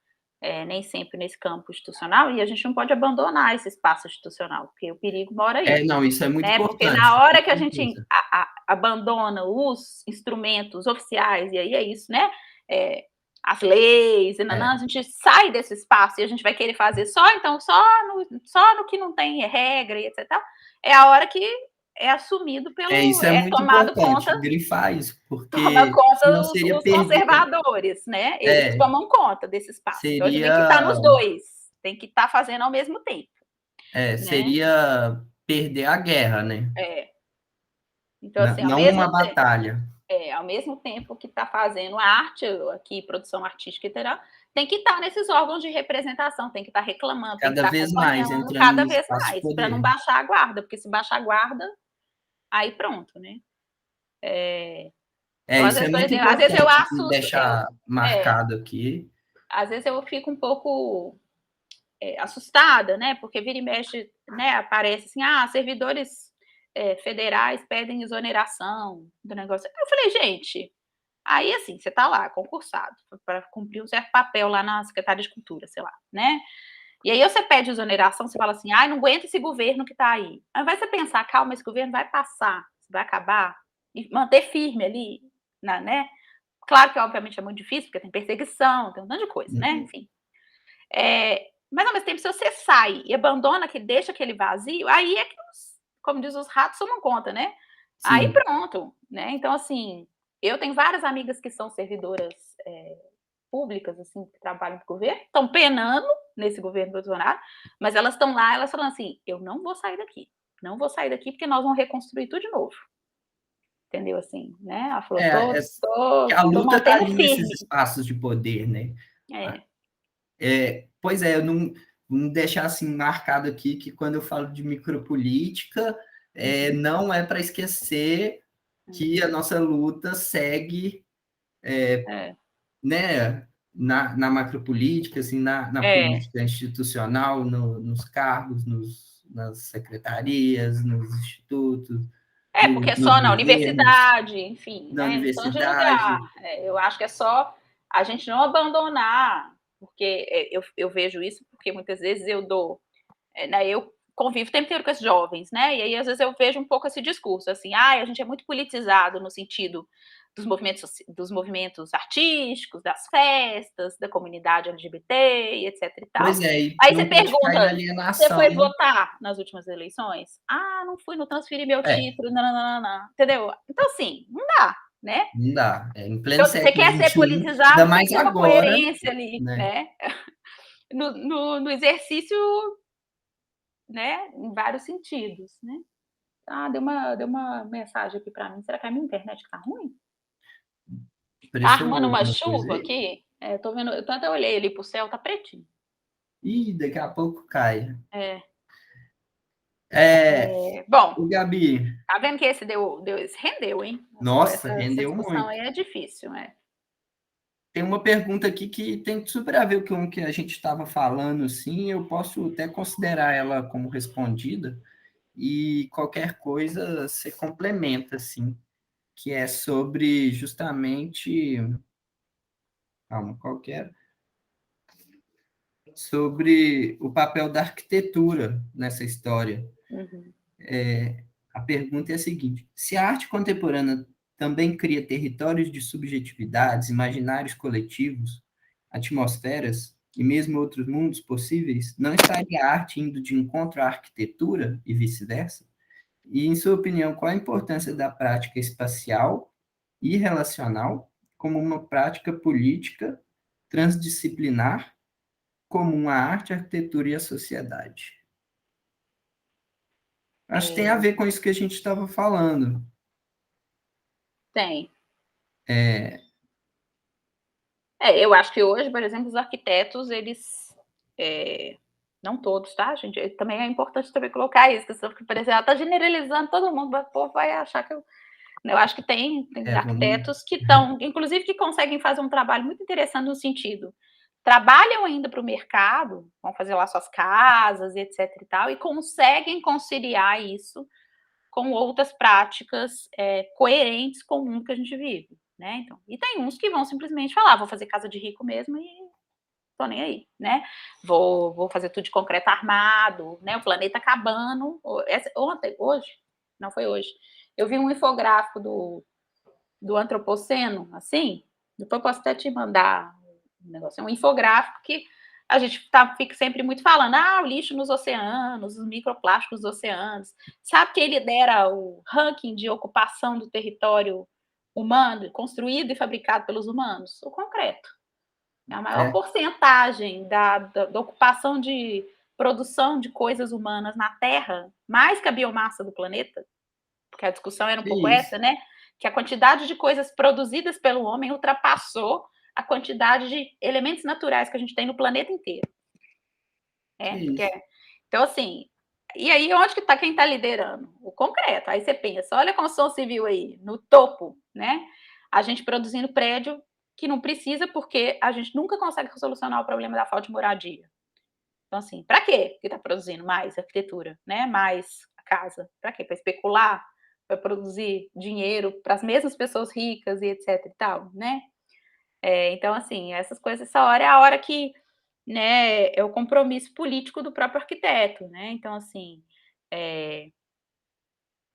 nem sempre nesse campo institucional e a gente não pode abandonar esse espaço institucional, porque o perigo mora aí, Não, isso é muito né? Porque na importante, com hora que a gente certeza. abandona os instrumentos oficiais, e aí é isso, né? É, as leis, a É, gente sai desse espaço e a gente vai querer fazer só no que não tem regra e etc. É a hora que é assumido isso é muito tomado conta, importante, grifar isso, toma porque senão conta seria os perder, conservadores, né? Eles é, tomam conta desse espaço. Então a gente tem que estar seria, nos dois, tem que estar fazendo ao mesmo tempo, né? seria perder a guerra, né? É. Então, assim, Não uma batalha. ao mesmo tempo que está fazendo a arte, aqui, produção artística e tal, tem que estar nesses órgãos de representação, tem que estar reclamando, tem que Cada estar vez mais acompanhando entrando cada no vez espaço de mais, para não poder. baixar a guarda, porque se baixar a guarda, aí pronto, né? Então, às Isso é vezes, por muito exemplo, às vezes eu importante assusto, deixar é, marcado aqui. às vezes eu fico um pouco assustada, né? Porque vira e mexe, né? Aparece assim, servidores federais pedem exoneração do negócio. Eu falei, gente, aí assim, você está lá, concursado, para cumprir um certo papel lá na Secretaria de Cultura, sei lá, né? E aí você pede exoneração, você fala assim, ai, não aguenta esse governo que está aí. Ao invés de você pensar, calma, esse governo vai passar, vai acabar, e manter firme ali, né? Claro que, obviamente, é muito difícil, porque tem perseguição, tem um monte de coisa, né? Enfim. Mas, ao mesmo tempo, se você sai e abandona, que deixa aquele vazio, aí é que, como diz os ratos, tomam conta, né? Aí Sim. pronto, né? Então, assim, eu tenho várias amigas que são servidoras públicas, assim, que trabalham no governo, estão penando nesse governo Bolsonaro, mas elas estão lá, elas falam assim, eu não vou sair daqui, não vou sair daqui porque nós vamos reconstruir tudo de novo. Entendeu? Assim, né? Ela falou, a tô luta está mantendo ali nesses firme. espaços de poder, né? É. Pois é, eu não deixar assim marcado aqui que quando eu falo de micropolítica, não é para esquecer que a nossa luta segue, né, na macropolítica, assim, na política institucional, nos cargos, nas secretarias, nos institutos, Porque é nos só na governos, universidade, enfim, na né? Em um tanto de lugar. universidade. Eu acho que é só a gente não abandonar, porque eu vejo isso, porque muitas vezes eu dou, né, eu convivo o tempo inteiro com esses jovens, né? E aí, às vezes, eu vejo um pouco esse discurso, assim, a gente é muito politizado no sentido dos movimentos artísticos, das festas, da comunidade LGBT, e etc e tal. Pois é, e Aí você não pode cair na pergunta, você alienação. foi votar nas últimas eleições? Ah, não fui, não transferi meu título, não, entendeu? Então, assim, não dá, né? Não dá. Em pleno Então, você século quer ser XXI, ainda politizado, tem que mais ter uma agora, coerência ali, né? né? No exercício, né? Em vários sentidos, né? Ah, deu uma mensagem aqui para mim. Será que a minha internet tá ruim? Tá Apareceu armando uma alguma coisa chuva aí? aqui? Tô vendo, eu até olhei ali pro céu, tá pretinho. Ih, daqui a pouco cai. É. É, Bom, o Gabi, tá vendo que esse esse rendeu, hein? nossa, Essa rendeu discussão muito. aí é difícil, né? Tem uma pergunta aqui que tem super a ver com o que a gente estava falando, sim, eu posso até considerar ela como respondida, e qualquer coisa você complementa, assim, que é sobre justamente, calma, qualquer, sobre o papel da arquitetura nessa história. Uhum. A pergunta é a seguinte: se a arte contemporânea também cria territórios de subjetividades, imaginários coletivos, atmosferas e mesmo outros mundos possíveis, não estaria a arte indo de encontro à arquitetura e vice-versa? E, em sua opinião, qual a importância da prática espacial e relacional como uma prática política transdisciplinar comum à arte, à arquitetura e à sociedade? Acho que tem a ver com isso que a gente estava falando. Tem. É, Eu acho que hoje, por exemplo, os arquitetos, eles. Não todos, tá, gente? Também é importante também colocar isso, que parece, ela tá generalizando todo mundo, mas o povo vai achar que eu acho que tem vamos. arquitetos que estão, inclusive, que conseguem fazer um trabalho muito interessante no sentido. Trabalham ainda para o mercado, vão fazer lá suas casas, etc. e tal, e conseguem conciliar isso com outras práticas coerentes com o mundo que a gente vive, né? Então, e tem uns que vão simplesmente falar, vou fazer casa de rico mesmo e tô nem aí, né? Vou fazer tudo de concreto armado, né? O planeta acabando. Hoje, não foi hoje, eu vi um infográfico do antropoceno, assim, depois eu posso até te mandar um negócio, um infográfico que a gente fica sempre muito falando, o lixo nos oceanos, os microplásticos nos oceanos. Sabe quem lidera o ranking de ocupação do território humano, construído e fabricado pelos humanos? O concreto. É a maior porcentagem da ocupação de produção de coisas humanas na Terra, mais que a biomassa do planeta, porque a discussão era um Que pouco isso? essa, né? Que a quantidade de coisas produzidas pelo homem ultrapassou a quantidade de elementos naturais que a gente tem no planeta inteiro. Que Porque, isso? então, assim, e aí onde que está quem está liderando? O concreto. Aí você pensa, olha a construção civil aí, no topo, né? A gente produzindo prédio que não precisa, porque a gente nunca consegue solucionar o problema da falta de moradia. Então, assim, para quê que está produzindo mais arquitetura, né? Mais a casa? Para quê? Para especular? Para produzir dinheiro para as mesmas pessoas ricas e etc e tal, né? Então, assim, essas coisas, essa hora é a hora que né, é o compromisso político do próprio arquiteto, né, então assim, eh,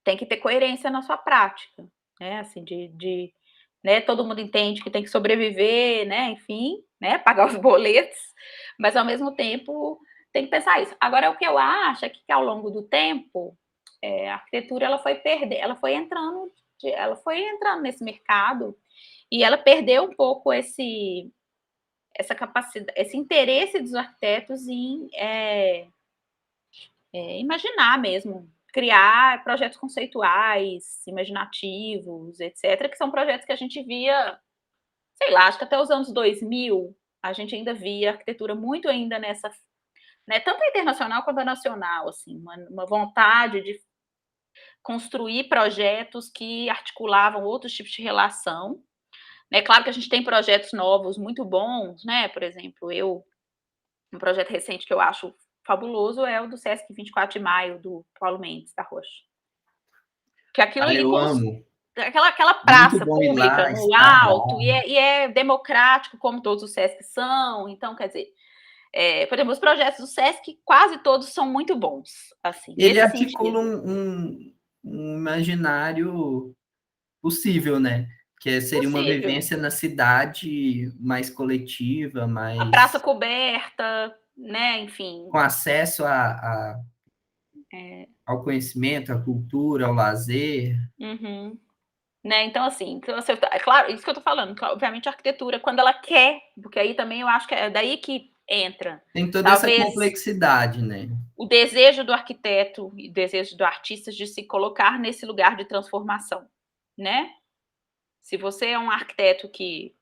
tem que ter coerência na sua prática, né, assim, né, todo mundo entende que tem que sobreviver, né, enfim, né, pagar os boletos, mas ao mesmo tempo tem que pensar isso. Agora o que eu acho é que ao longo do tempo, a arquitetura ela foi entrando nesse mercado, e ela perdeu um pouco esse interesse dos arquitetos em imaginar mesmo, criar projetos conceituais, imaginativos, etc., que são projetos que a gente via, sei lá, acho que até os anos 2000, a gente ainda via arquitetura muito ainda nessa, né, tanto a internacional quanto a nacional, assim, uma vontade de construir projetos que articulavam outros tipos de relação. É claro que a gente tem projetos novos muito bons, né? Por exemplo, um projeto recente que eu acho fabuloso é o do Sesc 24 de Maio, do Paulo Mendes da Rocha. Que aquilo Ah, ali, eu amo. aquela Muito praça bom ir pública lá, no estar alto, lá. e é democrático, como todos os Sesc são. Então, quer dizer, por exemplo, os projetos do Sesc, quase todos são muito bons, assim, Ele nesse articula sentido. um imaginário possível, né? Seria uma Possível. vivência na cidade mais coletiva, A praça mais coberta, né, enfim. com acesso É, ao conhecimento, à cultura, ao lazer. uhum. Né, então assim, então, assim, é claro, isso que eu tô falando, que obviamente a arquitetura quando ela quer, porque aí também eu acho que é daí que entra, Tem toda essa talvez complexidade, né? o desejo do arquiteto e o desejo do artista de se colocar nesse lugar de transformação, né. Se você é um arquiteto que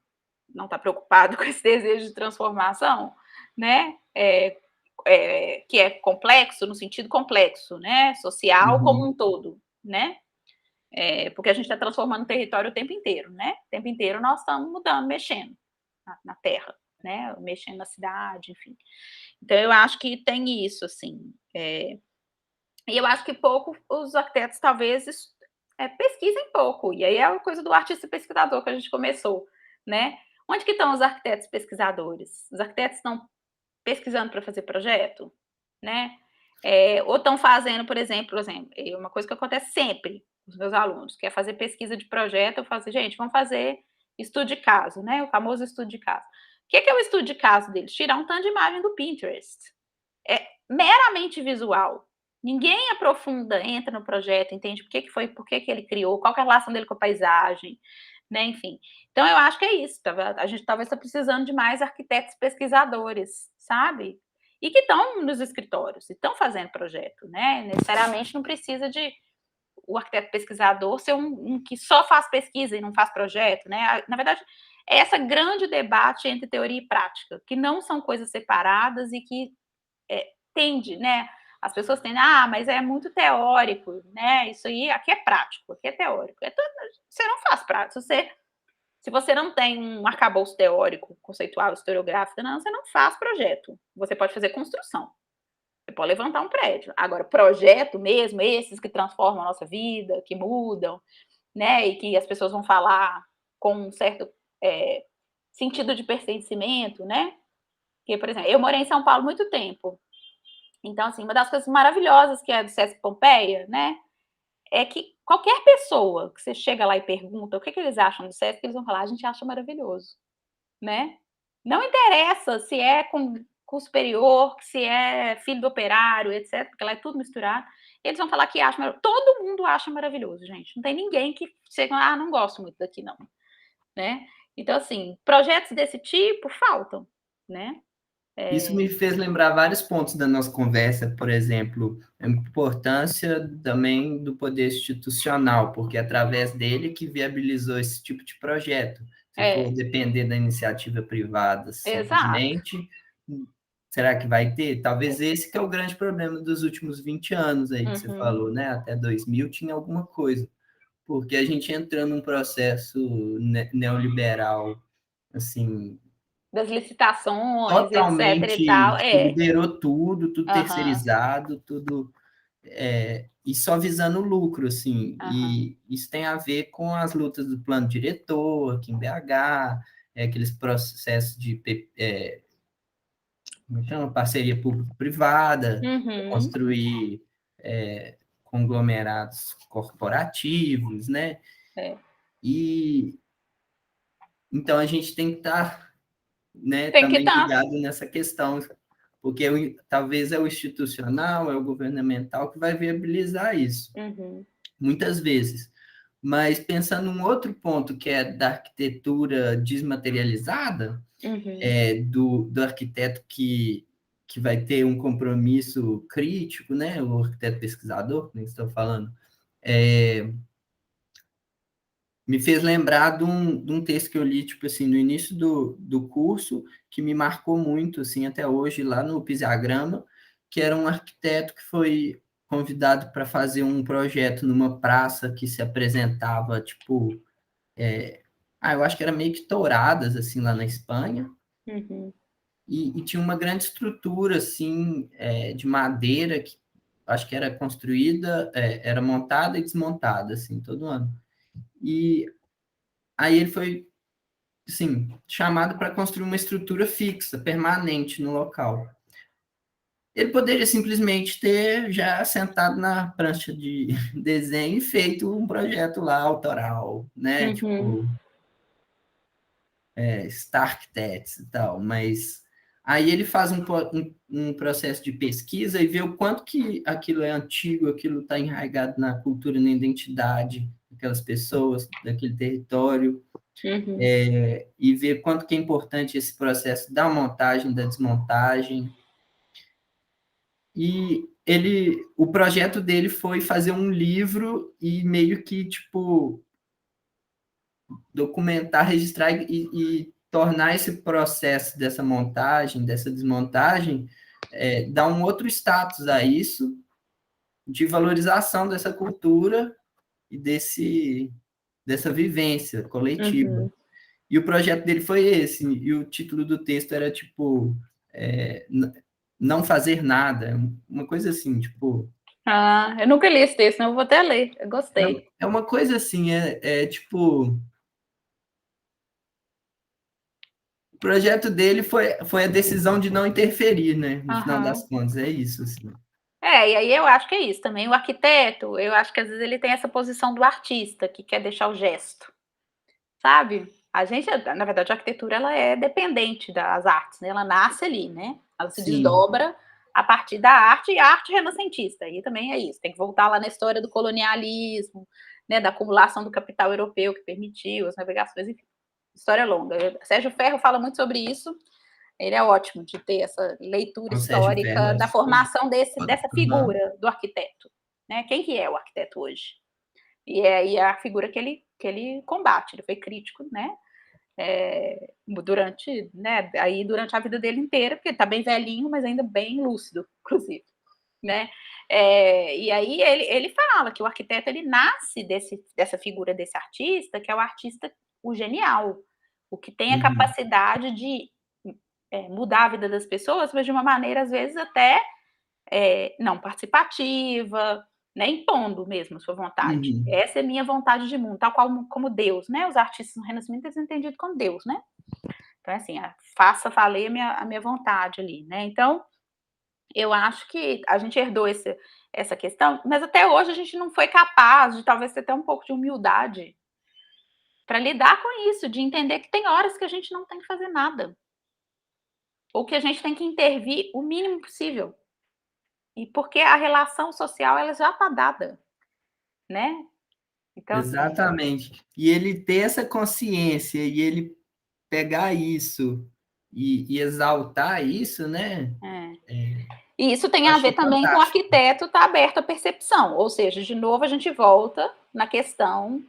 não está preocupado com esse desejo de transformação, né, que é complexo, no sentido complexo, né, social como Uhum. um todo, né, porque a gente está transformando o território o tempo inteiro, né, o tempo inteiro nós estamos mudando, mexendo na terra, né, mexendo na cidade, enfim. Então eu acho que tem isso, assim, e eu acho que pouco os arquitetos talvez pesquisem pouco, e aí é a coisa do artista pesquisador que a gente começou, né. Onde que estão os arquitetos pesquisadores? Os arquitetos estão pesquisando para fazer projeto, né? Ou estão fazendo, por exemplo, uma coisa que acontece sempre com os meus alunos, que é fazer pesquisa de projeto, eu falo assim, gente, vamos fazer estudo de caso, né? O famoso estudo de caso. O que é o estudo de caso deles? Tirar um tanto de imagem do Pinterest. É meramente visual. Ninguém aprofunda, entra no projeto, entende por que ele criou, qual que é a relação dele com a paisagem, né? Enfim. Então eu acho que é isso. A gente talvez está precisando de mais arquitetos pesquisadores, sabe? E que estão nos escritórios, e estão fazendo projeto, né? Necessariamente não precisa de o arquiteto pesquisador ser um que só faz pesquisa e não faz projeto, né? Na verdade, é esse grande debate entre teoria e prática, que não são coisas separadas e que tende, né? As pessoas tendem, mas é muito teórico, né? Isso aí, aqui é prático, aqui é teórico. Você não faz prático. Se você não tem um arcabouço teórico, conceitual, historiográfico, não, você não faz projeto. Você pode fazer construção. Você pode levantar um prédio. Agora, projeto mesmo, esses que transformam a nossa vida, que mudam, né? E que as pessoas vão falar com um certo sentido de pertencimento, né? Porque, por exemplo, eu morei em São Paulo muito tempo. Então, assim, uma das coisas maravilhosas que é do Sesc Pompeia, né, é que qualquer pessoa que você chega lá e pergunta o que eles acham do Sesc, eles vão falar: "A gente acha maravilhoso", né. Não interessa se é com curso superior, se é filho do operário, etc., porque lá é tudo misturado, eles vão falar que acha maravilhoso. Todo mundo acha maravilhoso, gente. Não tem ninguém que chega: não gosto muito daqui não", né. Então, assim, projetos desse tipo faltam, né. Isso me fez lembrar vários pontos da nossa conversa, por exemplo, a importância também do poder institucional, porque é através dele que viabilizou esse tipo de projeto. Se for É, depender da iniciativa privada exato. simplesmente, será que vai ter? Talvez esse que é o grande problema dos últimos 20 anos aí que você Uhum. falou, né? Até 2000 tinha alguma coisa, porque a gente entrou num processo neoliberal, assim, Das licitações, etc e totalmente tal. que liberou tudo, tudo Aham, terceirizado, tudo e só visando lucro, assim. aham. E isso tem a ver com as lutas do plano diretor aqui em BH, aqueles processos de Então, uma parceria público-privada, Uhum. construir conglomerados corporativos, né? É. E então a gente tem que estar, né, Tem que também estar. ligado nessa questão, porque talvez é o institucional, é o governamental que vai viabilizar isso, Uhum. muitas vezes. Mas pensando num outro ponto, que é da arquitetura desmaterializada, Uhum. do arquiteto que vai ter um compromisso crítico, né? O arquiteto pesquisador, que estou falando, me fez lembrar de um texto que eu li, tipo assim, no início do curso, que me marcou muito, assim, até hoje, lá no Pisiagrama, que era um arquiteto que foi convidado para fazer um projeto numa praça que se apresentava, tipo, eu acho que era meio que touradas, assim, lá na Espanha, Uhum. e tinha uma grande estrutura, assim, de madeira, que acho que era construída, era montada e desmontada, assim, todo ano. E aí ele foi, assim, chamado para construir uma estrutura fixa, permanente no local. Ele poderia simplesmente ter já sentado na prancha de desenho e feito um projeto lá autoral, né? Uhum. Tipo, Starktet e tal, mas aí ele faz um processo de pesquisa e vê o quanto que aquilo é antigo, aquilo está enraizado na cultura e na identidade daquelas pessoas, daquele território, Uhum. e ver quanto que é importante esse processo da montagem, da desmontagem. E o projeto dele foi fazer um livro e meio que, tipo, documentar, registrar e tornar esse processo dessa montagem, dessa desmontagem, dar um outro status a isso, de valorização dessa cultura e dessa vivência coletiva. Uhum. E o projeto dele foi esse, e o título do texto era tipo Não Fazer Nada, uma coisa assim, tipo. Ah, eu nunca li esse texto, não. Eu vou até ler. Eu gostei. É uma coisa assim, tipo. O projeto dele foi a decisão de não interferir, né? No final das Aham. contas, é isso, assim. E aí eu acho que é isso também. O arquiteto, eu acho que às vezes ele tem essa posição do artista, que quer deixar o gesto, sabe? A gente, na verdade, a arquitetura ela é dependente das artes, né? Ela nasce ali, né? Ela se Sim, desdobra a partir da arte e a arte renascentista. E também é isso. Tem que voltar lá na história do colonialismo, né? Da acumulação do capital europeu que permitiu as navegações, enfim. História longa. Sérgio Ferro fala muito sobre isso. Ele é ótimo de ter essa leitura o Sérgio Ferro histórica é da super. formação dessa Uhum. figura do arquiteto. Né? Quem que é o arquiteto hoje? E é aí a figura que ele combate. Ele foi crítico, né? Durante a vida dele inteira, porque ele está bem velhinho, mas ainda bem lúcido, inclusive, né? E aí ele fala que o arquiteto ele nasce dessa figura desse artista, que é o artista, o genial, o que tem a Uhum. capacidade de mudar a vida das pessoas, mas de uma maneira às vezes até não participativa, né, impondo mesmo a sua vontade. Uhum. Essa é minha vontade de mundo, tal qual como Deus, né? Os artistas no Renascimento eles são entendidos como Deus, né? Então, assim, faça valer a minha vontade ali, né? Então, eu acho que a gente herdou essa questão, mas até hoje a gente não foi capaz de talvez ter até um pouco de humildade para lidar com isso, de entender que tem horas que a gente não tem que fazer nada, ou que a gente tem que intervir o mínimo possível. E porque a relação social ela já está dada, né? Então, assim, Exatamente. E ele ter essa consciência e ele pegar isso e exaltar isso, né? é. É, E isso tem eu a ver achei também com o fantástico. arquiteto estar aberto à percepção, ou seja, de novo a gente volta na questão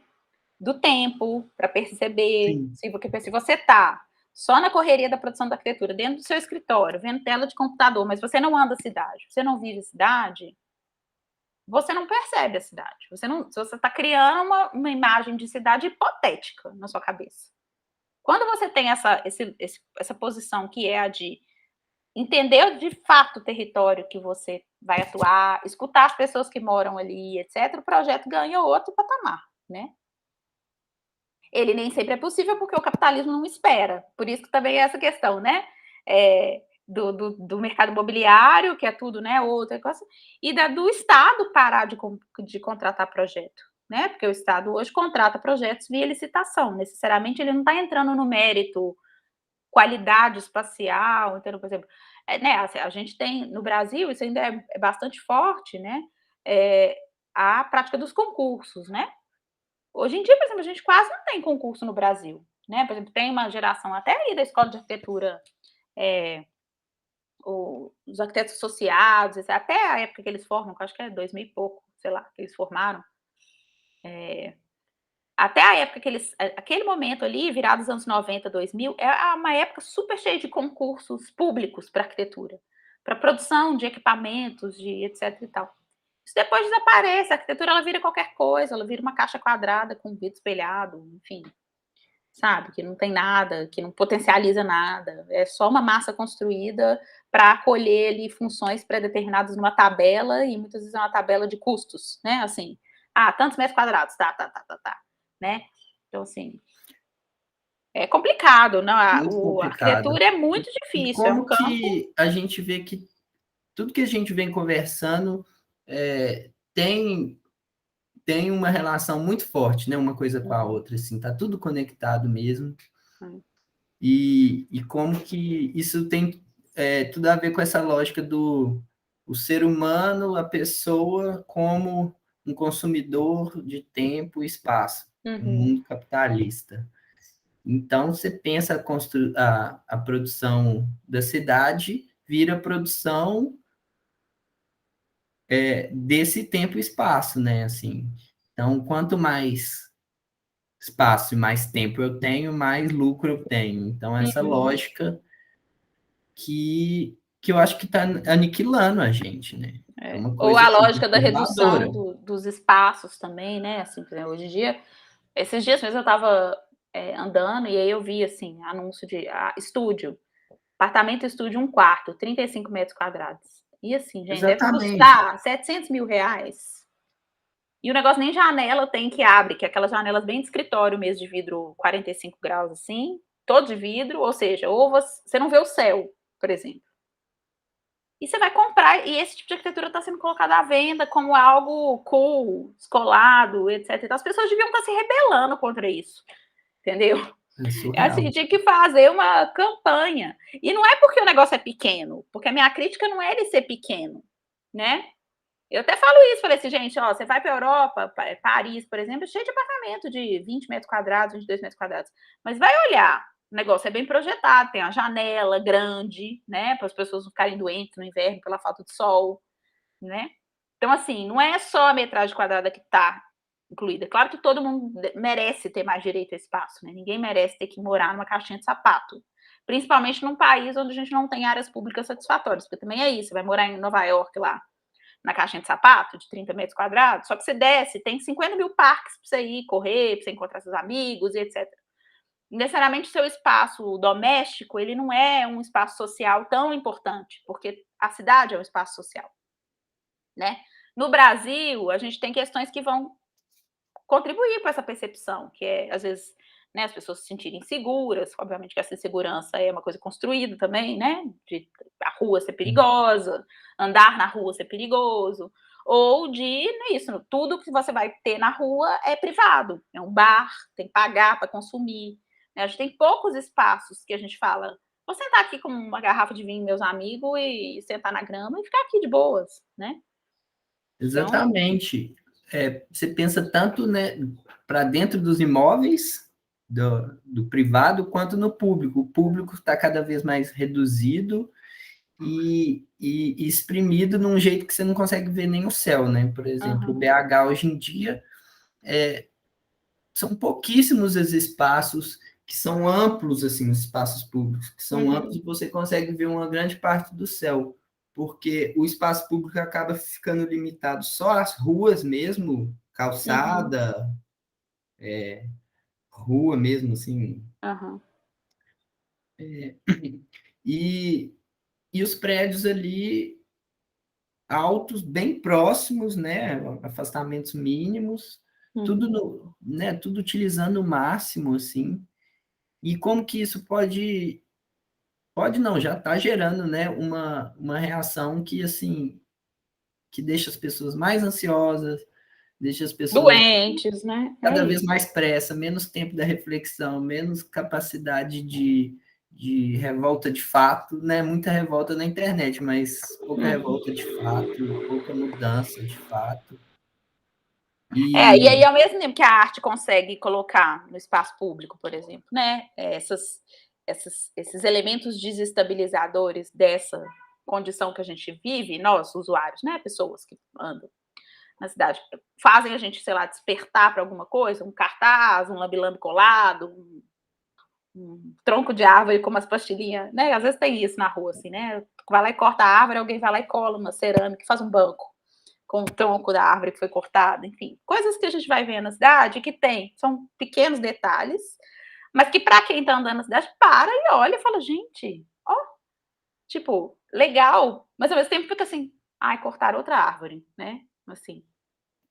do tempo para perceber Sim. se você está só na correria da produção da arquitetura, dentro do seu escritório, vendo tela de computador, mas você não anda a cidade, você não vive a cidade, você não percebe a cidade. Você está criando uma imagem de cidade hipotética na sua cabeça. Quando você tem essa posição que é a de entender de fato o território que você vai atuar, escutar as pessoas que moram ali, etc., o projeto ganha outro patamar, né? Ele nem sempre é possível porque o capitalismo não espera. Por isso que também é essa questão, né? do mercado imobiliário, que é tudo, né, outra coisa, e do Estado parar de contratar projeto, né, porque o Estado hoje contrata projetos via licitação, necessariamente ele não está entrando no mérito qualidade espacial, então, por exemplo, né, assim, a gente tem no Brasil, isso ainda é bastante forte, né, é, a prática dos concursos, né. Hoje em dia, por exemplo, a gente quase não tem concurso no Brasil, né, por exemplo, tem uma geração até aí da escola de arquitetura, eh, os arquitetos associados, até a época que eles formam, que eu acho que é 2000 e pouco, sei lá, que eles formaram, até a época que eles aquele momento ali, virado dos anos 90, 2000, é uma época super cheia de concursos públicos para arquitetura, para produção de equipamentos, de etc e tal. Isso depois desaparece, a arquitetura ela vira qualquer coisa, ela vira uma caixa quadrada com vidro espelhado, enfim, sabe, que não tem nada, que não potencializa nada, é só uma massa construída para acolher ali funções pré-determinadas numa tabela e muitas vezes é uma tabela de custos, né, assim, tantos metros quadrados, tá, né. Então assim, é complicado, não, Muito a complicado. arquitetura é muito E difícil, é um como campo. que a gente vê que tudo que a gente vem conversando tem uma relação muito forte, né, uma coisa com a Uhum, outra, assim, tá tudo conectado mesmo. hum, E como que isso tem tudo a ver com essa lógica do o ser humano, a pessoa como um consumidor de tempo e espaço, no uhum, mundo capitalista. Então, você pensa a produção da cidade vira produção desse tempo e espaço, né? Assim, então, quanto mais espaço e mais tempo eu tenho, mais lucro eu tenho. Então, essa uhum. lógica que eu acho que está aniquilando a gente, né? É uma Ou coisa a assim, lógica da redução perturbadora. dos espaços também, né, assim, por exemplo, hoje em dia esses dias mesmo eu estava, andando e aí eu vi, assim, anúncio de estúdio, apartamento estúdio um quarto, 35 metros quadrados. E assim, gente, deve Exatamente. custar R$ 700.000. E o negócio nem janela tem que abre, que é aquelas janelas bem de escritório mesmo, de vidro 45 graus, assim, todo de vidro, ou seja, ou você não vê o céu, por exemplo. E você vai comprar, e esse tipo de arquitetura está sendo colocada à venda como algo cool, descolado, etc. Então, as pessoas deviam estar se rebelando contra isso, entendeu? É É assim, surreal. tinha que fazer uma campanha. E não é porque o negócio é pequeno, porque a minha crítica não é ele ser pequeno, né? Eu até falo isso, falei assim, gente, ó, você vai para a Europa, Paris, por exemplo, cheio de apartamento de 20 metros quadrados, 22 metros quadrados. Mas vai olhar, o negócio é bem projetado, tem uma janela grande, né, para as pessoas não ficarem doentes no inverno pela falta de sol, né? Então, assim, não é só a metragem quadrada que está incluída. Claro que todo mundo merece ter mais direito a espaço, né? Ninguém merece ter que morar numa caixinha de sapato. Principalmente num país onde a gente não tem áreas públicas satisfatórias, porque também é isso, você vai morar em Nova York lá, na caixinha de sapato, de 30 metros quadrados, só que você desce, tem 50 mil parques para você ir, correr, para você encontrar seus amigos e etc. Necessariamente o seu espaço doméstico, ele não é um espaço social tão importante, porque a cidade é um espaço social, né? No Brasil, a gente tem questões que vão contribuir para essa percepção, que é, às vezes, né, as pessoas se sentirem seguras, obviamente que essa insegurança é uma coisa construída também, né, de a rua ser perigosa, andar na rua ser perigoso, ou de, não é isso, tudo que você vai ter na rua é privado, é um bar, tem que pagar para consumir, né, a gente tem poucos espaços que a gente fala, vou sentar aqui com uma garrafa de vinho, meus amigos, e sentar na grama e ficar aqui de boas, né, então, Exatamente. Você pensa tanto, né, para dentro dos imóveis, do privado, quanto no público. O público está cada vez mais reduzido e exprimido num jeito que você não consegue ver nem o céu, né? Por exemplo, o aham, BH hoje em dia são pouquíssimos os espaços que são amplos, assim, os espaços públicos, que são amplos uhum, e você consegue ver uma grande parte do céu, porque o espaço público acaba ficando limitado só às ruas mesmo, uhum, calçada, rua mesmo, assim, aham, e, e os prédios ali altos, bem próximos, né, afastamentos mínimos, tudo uhum. no, né, tudo utilizando o máximo, assim, e como que isso pode pode não, já está gerando, né, uma reação que, assim, que deixa as pessoas mais ansiosas, deixa as pessoas Doentes, né? É cada vez isso. mais pressa, menos tempo da reflexão, menos capacidade de revolta de fato, né? Muita revolta na internet, mas pouca revolta de fato, pouca mudança de fato. E aí, E ao mesmo tempo que a arte consegue colocar no espaço público, por exemplo, né, esses elementos desestabilizadores dessa condição que a gente vive, nós, usuários, né, pessoas que andam na cidade, fazem a gente, sei lá, despertar para alguma coisa, um cartaz, um lambe-lambe colado, um tronco de árvore com umas pastilhinhas, né? Às vezes tem isso na rua, assim, né? Vai lá e corta a árvore, alguém vai lá e cola uma cerâmica, faz um banco com o tronco da árvore que foi cortada, enfim, coisas que a gente vai ver na cidade que tem, são pequenos detalhes, mas que para quem está andando na cidade para e olha e fala, gente, ó, tipo, legal, mas ao mesmo tempo fica assim, ai, cortaram outra árvore, né? Assim,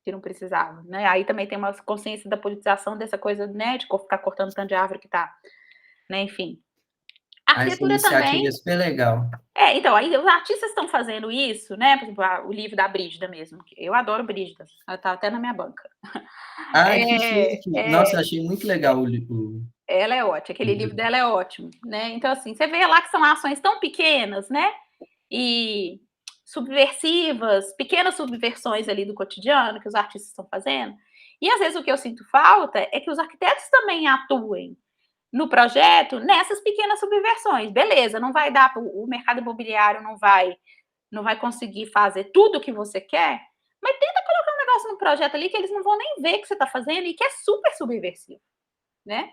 que não precisava, né? Aí também tem uma consciência da politização dessa coisa, né, de ficar cortando tanto de árvore que tá, né? Enfim. essa Arquitetura iniciativa é também. super legal. Então, aí os artistas estão fazendo isso, né? Por exemplo, o livro da Brígida mesmo. Eu adoro Brígida, ela tá até na minha banca. Ah, que É, chique! Nossa, é, achei muito legal o ela é ótima, aquele livro livro. dela é ótimo, né? Então, assim, você vê lá que são ações tão pequenas, né? E subversivas, pequenas subversões ali do cotidiano que os artistas estão fazendo. E às vezes o que eu sinto falta é que os arquitetos também atuem no projeto nessas pequenas subversões. Beleza, não vai dar, o mercado imobiliário não vai conseguir fazer tudo o que você quer, mas tenta colocar um negócio no projeto ali que eles não vão nem ver que você está fazendo e que é super subversivo, né?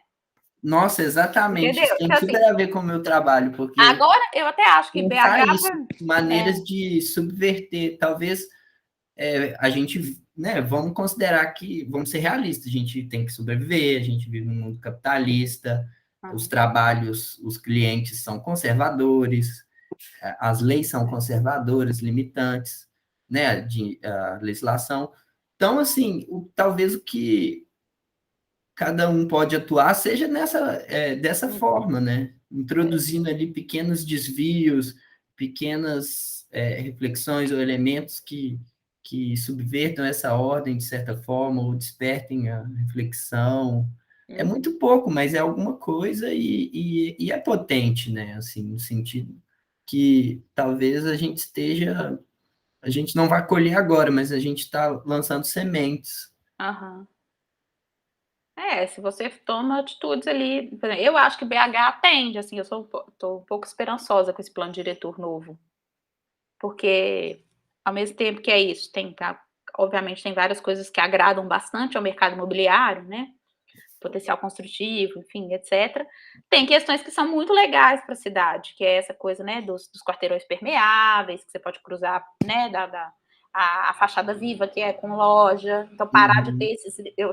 Nossa, exatamente. Isso Entendeu? tem Então, tudo assim, a ver com o meu trabalho, porque agora eu até acho que BH. pensar isso, maneiras de subverter, talvez a gente, né, vamos considerar que, vamos ser realistas, a gente tem que sobreviver, a gente vive num mundo capitalista, os trabalhos, os clientes são conservadores, as leis são conservadoras, limitantes, né, de legislação. Então, assim, talvez o que cada um pode atuar seja dessa forma, né? Introduzindo ali pequenos desvios, pequenas reflexões ou elementos que subvertam essa ordem de certa forma ou despertem a reflexão. É muito pouco, mas é alguma coisa e é potente, né? Assim, no sentido que talvez a gente não vai colher agora, mas a gente está lançando sementes. Aham. Se você toma atitudes ali. Por exemplo, eu acho que BH atende, assim, eu tô um pouco esperançosa com esse plano diretor novo. Porque, ao mesmo tempo que é isso, obviamente, tem várias coisas que agradam bastante ao mercado imobiliário, né? Potencial construtivo, enfim, etc. Tem questões que são muito legais para a cidade, que é essa coisa, né, dos quarteirões permeáveis, que você pode cruzar, né, a fachada viva, que é com loja. Então, parar de ter Uhum. esses. Eu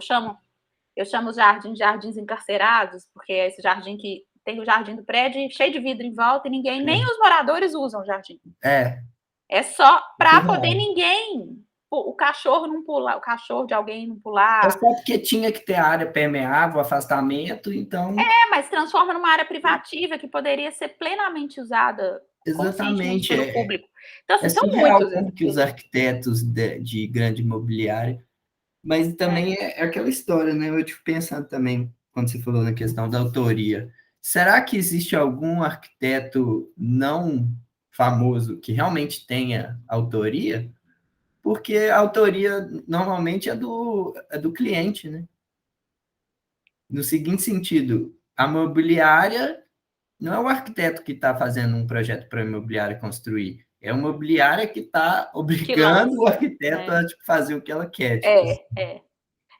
chamo os jardins de jardins encarcerados, porque é esse jardim que tem o jardim do prédio cheio de vidro em volta e ninguém, nem os moradores usam o jardim. É, É só para poder surreal. ninguém, o cachorro não pular, o cachorro de alguém não É pular. só porque tinha que ter área permeável, afastamento, então, Mas transforma numa área privativa que poderia ser plenamente usada conscientemente exatamente, pelo público. Então, é assim, são surreal muitos como que os exemplos. arquitetos de grande imobiliária, mas também é aquela história, né? Eu fico pensando também, quando você falou na questão da autoria, será que existe algum arquiteto não famoso que realmente tenha autoria? Porque a autoria normalmente é do cliente, né? No seguinte sentido, a mobiliária não é o arquiteto que está fazendo um projeto para a imobiliária construir, é a imobiliária que está Que obrigando o lança, arquiteto né? a tipo, fazer o que ela quer. Tipo. É.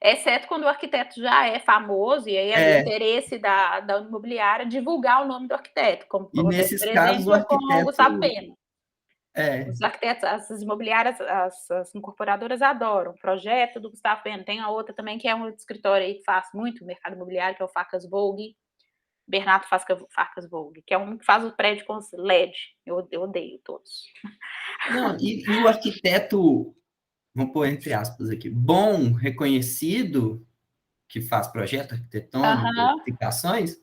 Exceto quando o arquiteto já é famoso, e aí é do É, interesse da imobiliária divulgar o nome do arquiteto, como e acontece, por nesses casos o exemplo, com o Gustavo arquiteto Pena. é, Os arquitetos, as imobiliárias, as incorporadoras adoram. O projeto do Gustavo Pena. Tem a outra também, que é um escritório aí que faz muito o mercado imobiliário, que é o Facas Vogue, Bernardo Facas Vogue, que é um que faz o prédio com LED. Eu odeio todos. não, e o arquiteto, vamos pôr entre aspas aqui, bom, reconhecido, que faz projeto arquitetônico, Aham. edificações,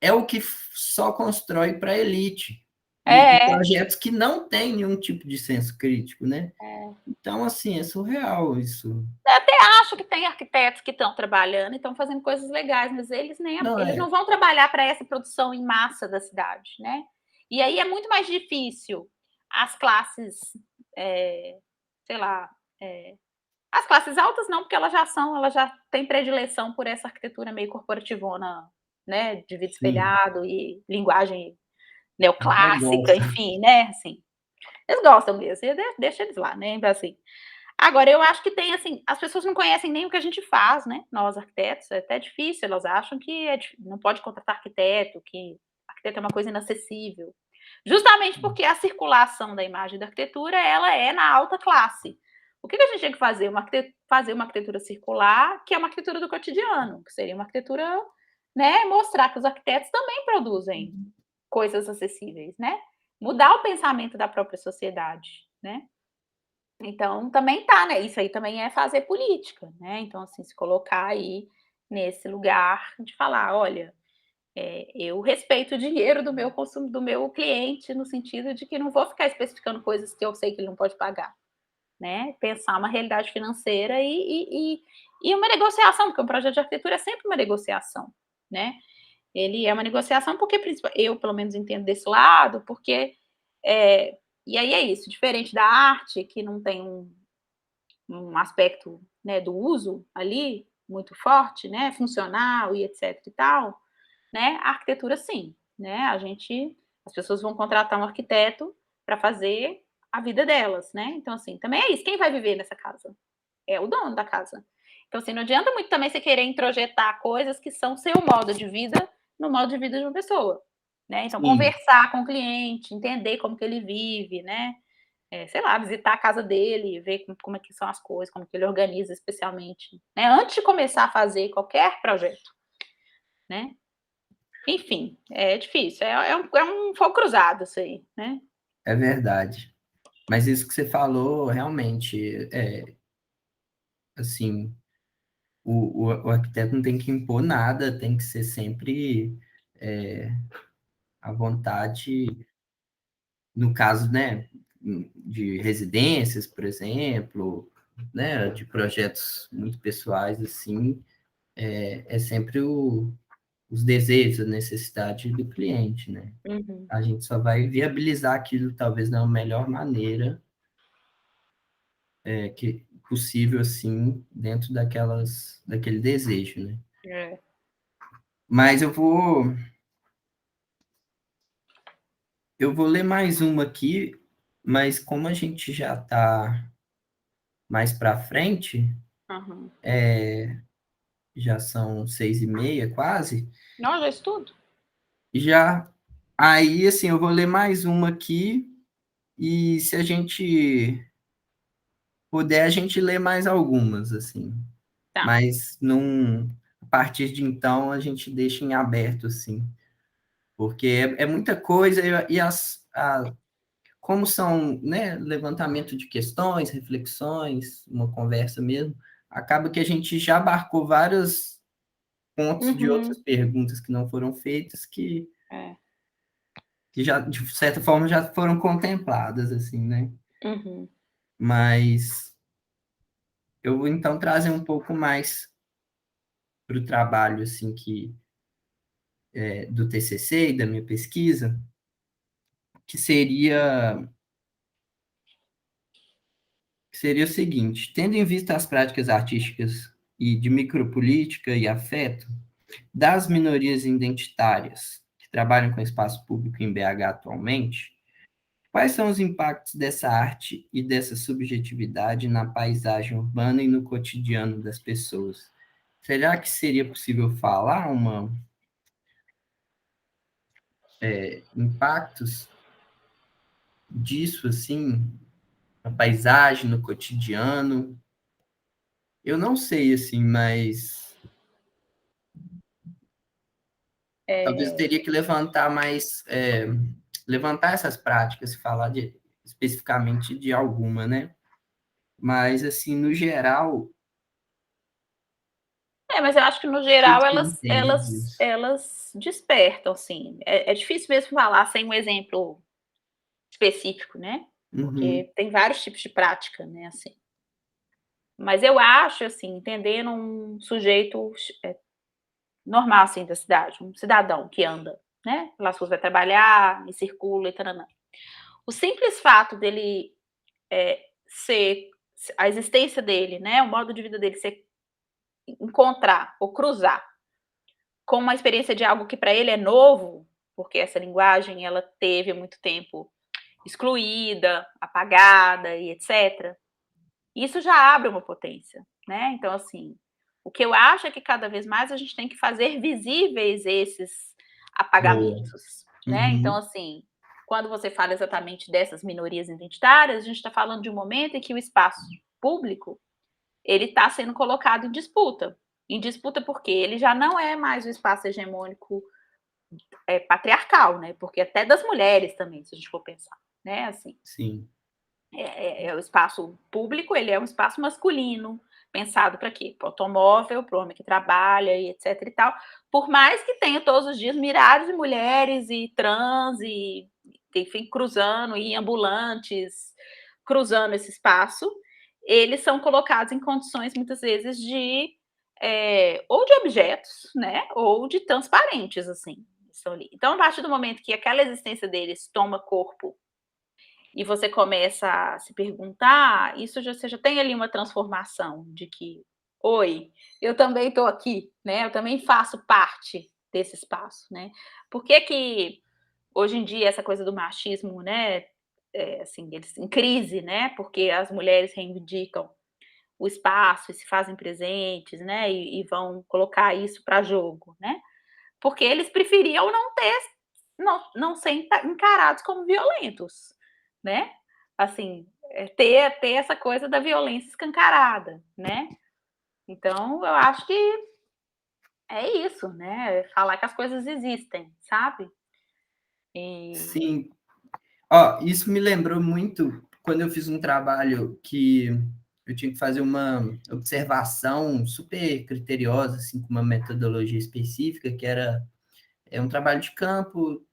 é o que só constrói para a elite. E É, projetos que não têm nenhum tipo de senso crítico, né? é. Então, assim, é surreal isso. Eu até acho que tem arquitetos que estão trabalhando e estão fazendo coisas legais, mas Não, eles não vão trabalhar para essa produção em massa da cidade, né? E aí é muito mais difícil as classes, sei lá, as classes altas não, porque elas já têm predileção por essa arquitetura meio corporativona, né, de vidro sim, espelhado e linguagem até neoclássica, gosta. enfim, né, assim. Eles gostam mesmo, e deixa eles lá, né, assim. Agora, eu acho que tem, assim, as pessoas não conhecem nem o que a gente faz, né, nós arquitetos, é até difícil, elas acham que não pode contratar arquiteto, que arquiteto é uma coisa inacessível. Justamente porque a circulação da imagem da arquitetura, ela é na alta classe. O que a gente tem que fazer? Fazer uma arquitetura circular, que é uma arquitetura do cotidiano, que seria uma arquitetura, né, mostrar que os arquitetos também produzem coisas acessíveis, né? Mudar o pensamento da própria sociedade, né? Então, também tá, né? Isso aí também é fazer política, né? Então, assim, se colocar aí nesse lugar de falar, olha, eu respeito o dinheiro do meu consumo, do meu cliente, no sentido de que não vou ficar especificando coisas que eu sei que ele não pode pagar, né? Pensar uma realidade financeira e uma negociação, porque um projeto de arquitetura é sempre uma negociação, né? Ele é uma negociação porque eu, pelo menos, entendo desse lado, porque e aí é isso, diferente da arte, que não tem um aspecto, né, do uso ali muito forte, né, funcional e etc e tal, né, a arquitetura sim, né, as pessoas vão contratar um arquiteto para fazer a vida delas, né, então assim, também é isso, quem vai viver nessa casa? É o dono da casa. Então assim, não adianta muito também você querer introjetar coisas que são seu modo de vida no modo de vida de uma pessoa, né, então Sim, conversar com o cliente, entender como que ele vive, né, sei lá, visitar a casa dele, ver como é que são as coisas, como que ele organiza especialmente, né, antes de começar a fazer qualquer projeto, né. Enfim, é difícil, é um fogo cruzado isso aí, né. é verdade. Mas isso que você falou, realmente, assim, o arquiteto não tem que impor nada, tem que ser sempre à vontade, no caso, né, de residências, por exemplo, né, de projetos muito pessoais, assim, é sempre os desejos, a necessidade do cliente, né? Uhum. A gente só vai viabilizar aquilo, talvez, da melhor maneira que possível, assim, dentro daquele desejo, né? É. Mas eu vou ler mais uma aqui, mas como a gente já está mais para frente, Aham. já são 6h30 quase, Não, já estudo. já aí assim eu vou ler mais uma aqui e se a gente puder a gente lê mais algumas assim, Tá. mas não a partir de então a gente deixa em aberto assim, porque é muita coisa e como são, né, levantamento de questões, reflexões, uma conversa mesmo, acaba que a gente já abarcou vários pontos de outras Uhum. perguntas que não foram feitas, É. que já, de certa forma, já foram contempladas, assim, né? Uhum. Mas eu vou, então, trazer um pouco mais para o trabalho, assim, do TCC e da minha pesquisa, que seria o seguinte, tendo em vista as práticas artísticas e de micropolítica e afeto, das minorias identitárias que trabalham com espaço público em BH atualmente, quais são os impactos dessa arte e dessa subjetividade na paisagem urbana e no cotidiano das pessoas? Será que seria possível falar impactos disso assim na paisagem, no cotidiano? Eu não sei assim, mas talvez eu É, teria que levantar essas práticas e falar especificamente de alguma, né? Mas, assim, no geral, Mas eu acho que no O que geral que você entende disso? elas despertam, sim. É difícil mesmo falar sem um exemplo específico, né, Uhum, porque tem vários tipos de prática, né, assim. Mas eu acho, assim, entendendo um sujeito normal, assim, da cidade, um cidadão que anda, né, pelas ruas, vai trabalhar e circula e tã-nã-nã. O simples fato dele, ser a existência dele, né, o modo de vida dele ser encontrar ou cruzar com uma experiência de algo que para ele é novo, porque essa linguagem ela teve muito tempo excluída, apagada e etc. Isso já abre uma potência, né? Então, assim, o que eu acho é que cada vez mais a gente tem que fazer visíveis esses boa. apagamentos, né? Então, Uhum, assim, quando você fala exatamente dessas minorias identitárias, a gente está falando de um momento em que o espaço público ele está sendo colocado em disputa porque ele já não é mais o espaço hegemônico patriarcal, né? Porque até das mulheres também, se a gente for pensar, né? Assim, sim. o espaço público, ele é um espaço masculino, pensado para quê? Para o automóvel, para o homem que trabalha e etc e tal. Por mais que tenha todos os dias milhares de mulheres e trans e, enfim, cruzando, e ambulantes cruzando esse espaço, eles são colocados em condições muitas vezes de ou de objetos, né? Ou de transparentes, assim. Estão ali. Então, a partir do momento que aquela existência deles toma corpo e você começa a se perguntar, isso já você já tem ali uma transformação de que: "Oi, eu também estou aqui, né, eu também faço parte desse espaço", né. Por que que hoje em dia essa coisa do machismo, né, assim, eles em crise, né, porque as mulheres reivindicam o espaço e se fazem presentes, né, e vão colocar isso para jogo, né, porque eles preferiam não ser encarados como violentos, né. Assim, ter essa coisa da violência escancarada, né. Então eu acho que é isso, né, falar que as coisas existem, sabe. E Sim. Ó, isso me lembrou muito quando eu fiz um trabalho que eu tinha que fazer uma observação super criteriosa, assim, com uma metodologia específica, que era um trabalho de campo,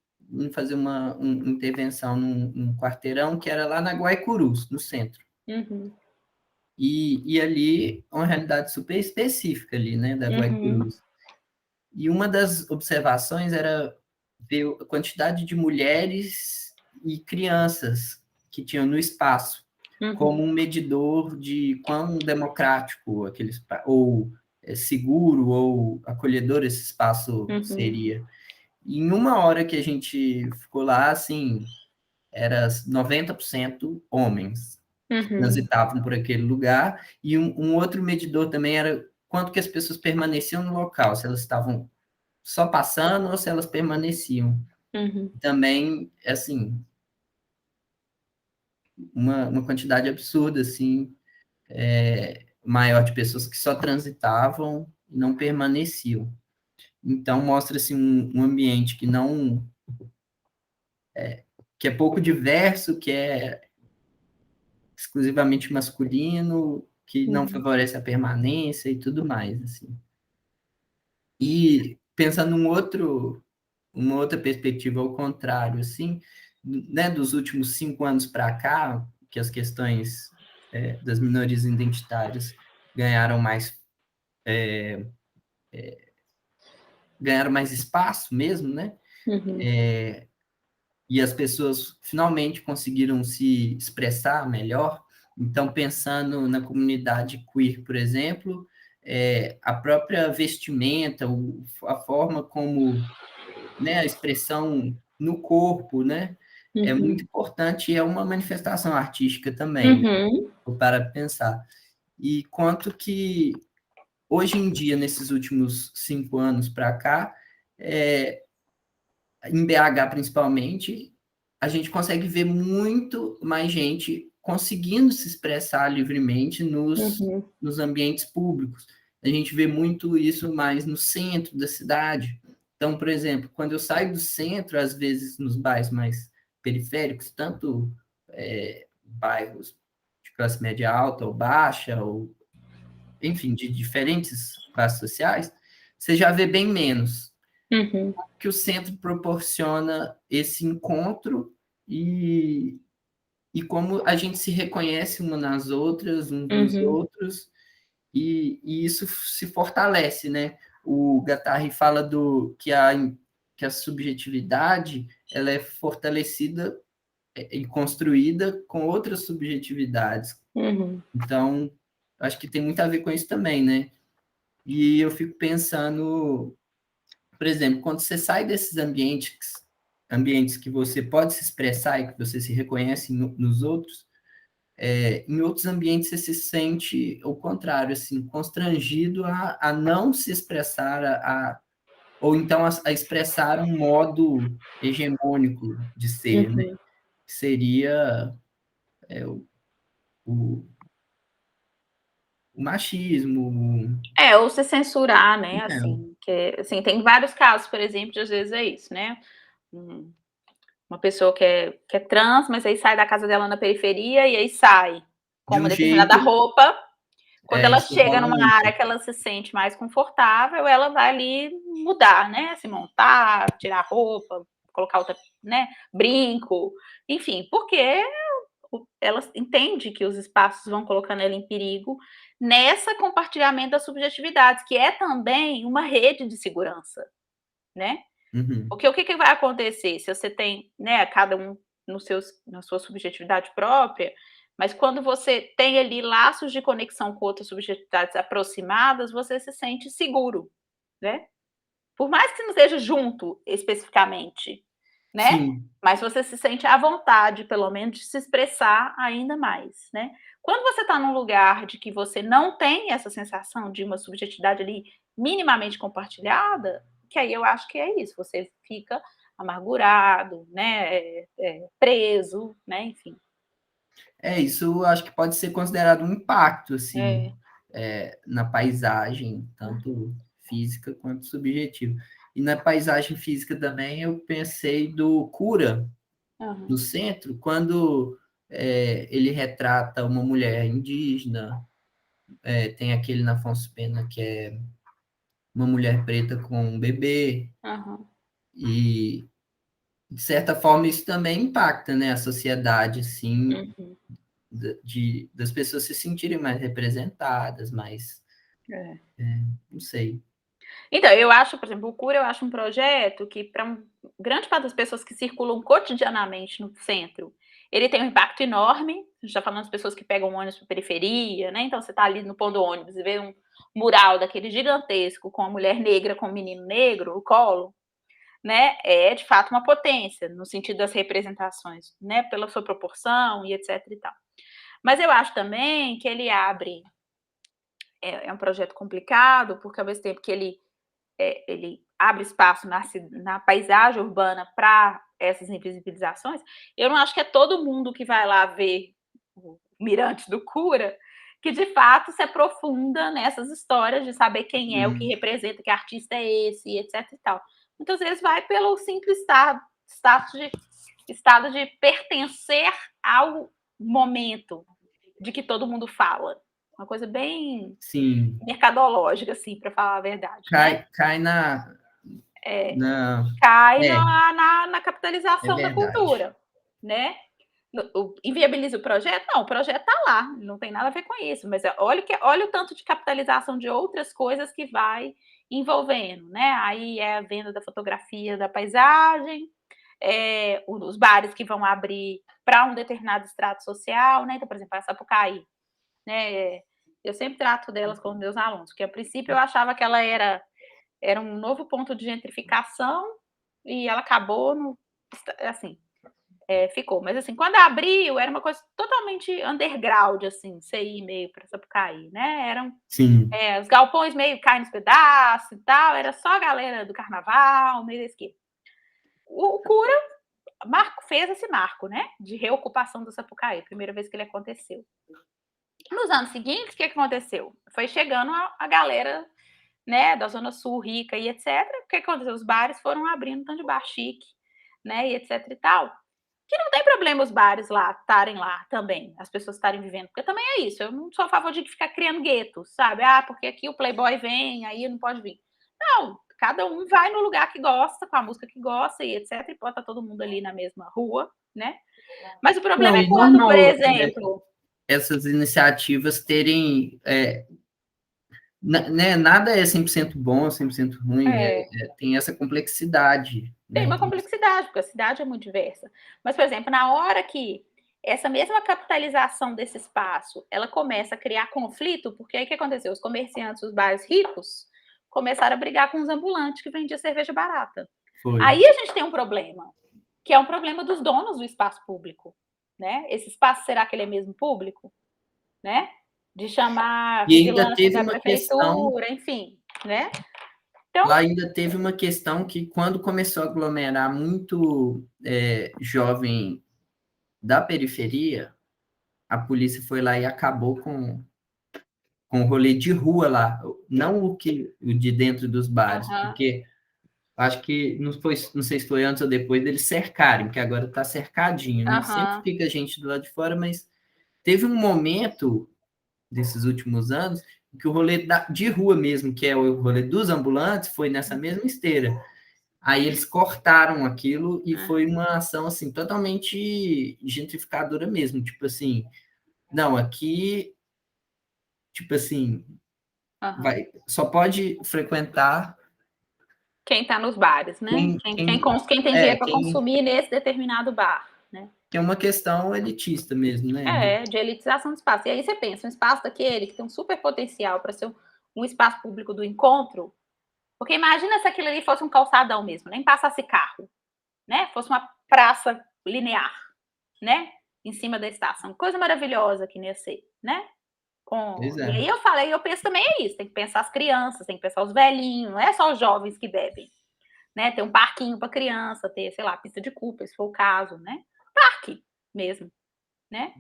fazer uma intervenção num quarteirão que era lá na Guaicurus, no centro. uhum, E ali, uma realidade super específica ali, né, da uhum, Guaicurus. E uma das observações era ver a quantidade de mulheres e crianças que tinham no espaço, como uhum, um medidor de quão democrático aquele ou seguro ou acolhedor esse espaço uhum, seria. E em uma hora que a gente ficou lá, assim, era 90% homens que uhum, transitavam por aquele lugar, e um outro medidor também era quanto que as pessoas permaneciam no local, se elas estavam só passando ou se elas permaneciam. uhum, Também, assim, uma quantidade absurda, assim, maior de pessoas que só transitavam e não permaneciam. Então, mostra-se um ambiente que é pouco diverso, que é exclusivamente masculino, que não uhum, favorece a permanência e tudo mais, assim. E pensando uma outra perspectiva ao contrário, assim, né, dos últimos 5 anos para cá, que as questões das minorias identitárias ganharam mais ganharam mais espaço mesmo, né? uhum, E as pessoas finalmente conseguiram se expressar melhor. Então, pensando na comunidade queer, por exemplo, a própria vestimenta, a forma como, né, a expressão no corpo, né, é muito uhum, importante e é uma manifestação artística também, né, uhum, para pensar. E quanto que, hoje em dia, nesses últimos 5 anos para cá, em BH principalmente, a gente consegue ver muito mais gente conseguindo se expressar livremente uhum, nos ambientes públicos. A gente vê muito isso mais no centro da cidade. Então, por exemplo, quando eu saio do centro, às vezes nos bairros mais periféricos, tanto bairros de classe média alta ou baixa, ou enfim, de diferentes classes sociais, você já vê bem menos. Que o centro proporciona esse encontro e como a gente se reconhece uma nas outras, uns nos outros, e isso se fortalece, né? O Guattari fala que a subjetividade ela é fortalecida e construída com outras subjetividades. Então, acho que tem muito a ver com isso também, né? E eu fico pensando, por exemplo, quando você sai desses ambientes que você pode se expressar e que você se reconhece nos outros, em outros ambientes você se sente o contrário, assim, constrangido a não se expressar, ou então a expressar um modo hegemônico de ser, né? Que seria o, o machismo. Ou se censurar, né, assim, que, assim, tem vários casos, por exemplo, de às vezes é isso, né, uma pessoa que é trans, mas aí sai da casa dela na periferia e aí sai com De uma um determinada jeito, roupa. Quando ela isso chega rola numa muito. área que ela se sente mais confortável, ela vai ali mudar, né? Se montar, tirar roupa, colocar outra, né? Brinco, enfim, porque ela entende que os espaços vão colocando ela em perigo nessa compartilhamento das subjetividades, que é também uma rede de segurança, né? Porque o que vai acontecer se você tem, né, cada um na sua subjetividade própria, mas quando você tem ali laços de conexão com outras subjetividades aproximadas, você se sente seguro, né? Por mais que não esteja junto especificamente, né? Sim. Mas você se sente à vontade, pelo menos, de se expressar ainda mais, né? Quando você está num lugar de que você não tem essa sensação de uma subjetividade ali minimamente compartilhada, que aí eu acho que é isso, você fica amargurado, né? Preso, né? Enfim. Isso eu acho que pode ser considerado um impacto, assim, É. na paisagem, tanto física quanto subjetiva. E na paisagem física também eu pensei do Cura, no centro, quando ele retrata uma mulher indígena, tem aquele na Afonso Pena que é uma mulher preta com um bebê, e de certa forma isso também impacta, né, a sociedade, assim, das pessoas se sentirem mais representadas, mais, não sei. Então, eu acho, por exemplo, o Cura, eu acho um projeto que, para grande parte das pessoas que circulam cotidianamente no centro, ele tem um impacto enorme. A gente está falando das pessoas que pegam ônibus para periferia, né? Então, você está ali no ponto do ônibus e vê um mural daquele gigantesco com a mulher negra com o menino negro no colo, né? É de fato uma potência no sentido das representações, né? Pela sua proporção e etc e tal. Mas eu acho também que ele abre é um projeto complicado, porque ao mesmo tempo que ele abre espaço na paisagem urbana para essas invisibilizações, eu não acho que é todo mundo que vai lá ver o Mirante do Cura que de fato se aprofunda nessas histórias de saber quem é, o que representa, que artista é esse, etc e tal. Muitas vezes vai pelo simples estado de pertencer ao momento de que todo mundo fala. Uma coisa bem Sim, mercadológica, assim, para falar a verdade, né? cai na... Cai É, na é capitalização da verdade. cultura, né? Inviabiliza o projeto? Não, o projeto está lá, não tem nada a ver com isso, mas olha o tanto de capitalização de outras coisas que vai envolvendo, né? Aí é a venda da fotografia da paisagem, os bares que vão abrir para um determinado extrato social, né? Então, por exemplo, a Sapucaí, né? Eu sempre trato delas como meus alunos, porque a princípio eu achava que ela era um novo ponto de gentrificação e ela acabou no, assim, ficou. Mas assim, quando abriu, era uma coisa totalmente underground, assim, você ir meio para Sapucaí, né? Sim, Os galpões meio caem nos pedaços e tal, era só a galera do carnaval, meio da esquerda. O Cura fez esse marco, né? De reocupação do Sapucaí, primeira vez que ele aconteceu. Nos anos seguintes, o que aconteceu? Foi chegando a galera, né, da Zona Sul, rica e etc. O que aconteceu? Os bares foram abrindo tanto de bar chique, né, e etc e tal. Que não tem problema os bares lá estarem lá também, as pessoas estarem vivendo, porque também é isso, eu não sou a favor de ficar criando guetos, sabe? Ah, porque aqui o playboy vem, aí não pode vir. Não, cada um vai no lugar que gosta, com a música que gosta e etc, e bota todo mundo ali na mesma rua, né? Mas o problema Não, é e quando, por normal exemplo... essas iniciativas terem, né, nada é 100% bom, 100% ruim, tem essa complexidade, Tem né? uma complexidade, porque a cidade é muito diversa. Mas, por exemplo, na hora que essa mesma capitalização desse espaço, ela começa a criar conflito, porque aí o que aconteceu? Os comerciantes, os bairros ricos, começaram a brigar com os ambulantes que vendiam cerveja barata. Foi. Aí a gente tem um problema, que é um problema dos donos do espaço público, né? Esse espaço, será que ele é mesmo público? Né? De chamar a E ainda vigilância teve da uma questão, prefeitura, enfim, né? Então, lá ainda teve uma questão que quando começou a aglomerar muito jovem da periferia, a polícia foi lá e acabou com o rolê de rua lá, não o de dentro dos bares, porque acho que não sei se foi antes ou depois deles cercarem, que agora está cercadinho, né? Sempre fica gente do lado de fora, mas teve um momento desses últimos anos que o rolê de rua mesmo, que é o rolê dos ambulantes, foi nessa mesma esteira. Aí eles cortaram aquilo e foi uma ação assim totalmente gentrificadora mesmo, tipo assim, não, aqui, tipo assim, só pode frequentar quem está nos bares, né? quem, Quem tem dinheiro para consumir nesse determinado bar, né? que é uma questão elitista mesmo, né? De elitização do espaço. E aí você pensa, um espaço daquele que tem um super potencial para ser um espaço público do encontro, porque imagina se aquilo ali fosse um calçadão mesmo, nem passasse carro, né? Fosse uma praça linear, né? Em cima da estação. Coisa maravilhosa que nem ia ser, né? Pois E é. aí eu penso também é isso, tem que pensar as crianças, tem que pensar os velhinhos, não é só os jovens que bebem, né? Ter um parquinho para criança, ter, sei lá, pista de Cooper, se for o caso, né? Parque mesmo, né?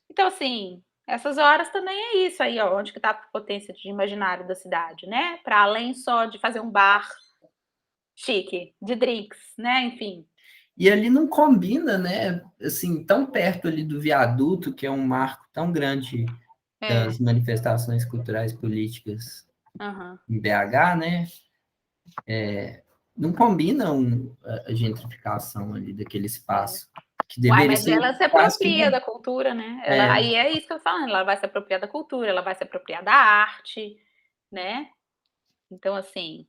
Então, assim, essas horas também é isso aí, ó, onde que tá a potência de imaginário da cidade, né? Para além só de fazer um bar chique, de drinks, né? Enfim. E ali não combina, né? Assim, tão perto ali do viaduto, que é um marco tão grande das manifestações culturais políticas em BH, né? Não combina a gentrificação ali daquele espaço, que Uai, deveria mas ser ela se quase que apropria da cultura, né? é, Aí é isso que eu tô falando, ela vai se apropriar da cultura, ela vai se apropriar da arte, né? Então, assim,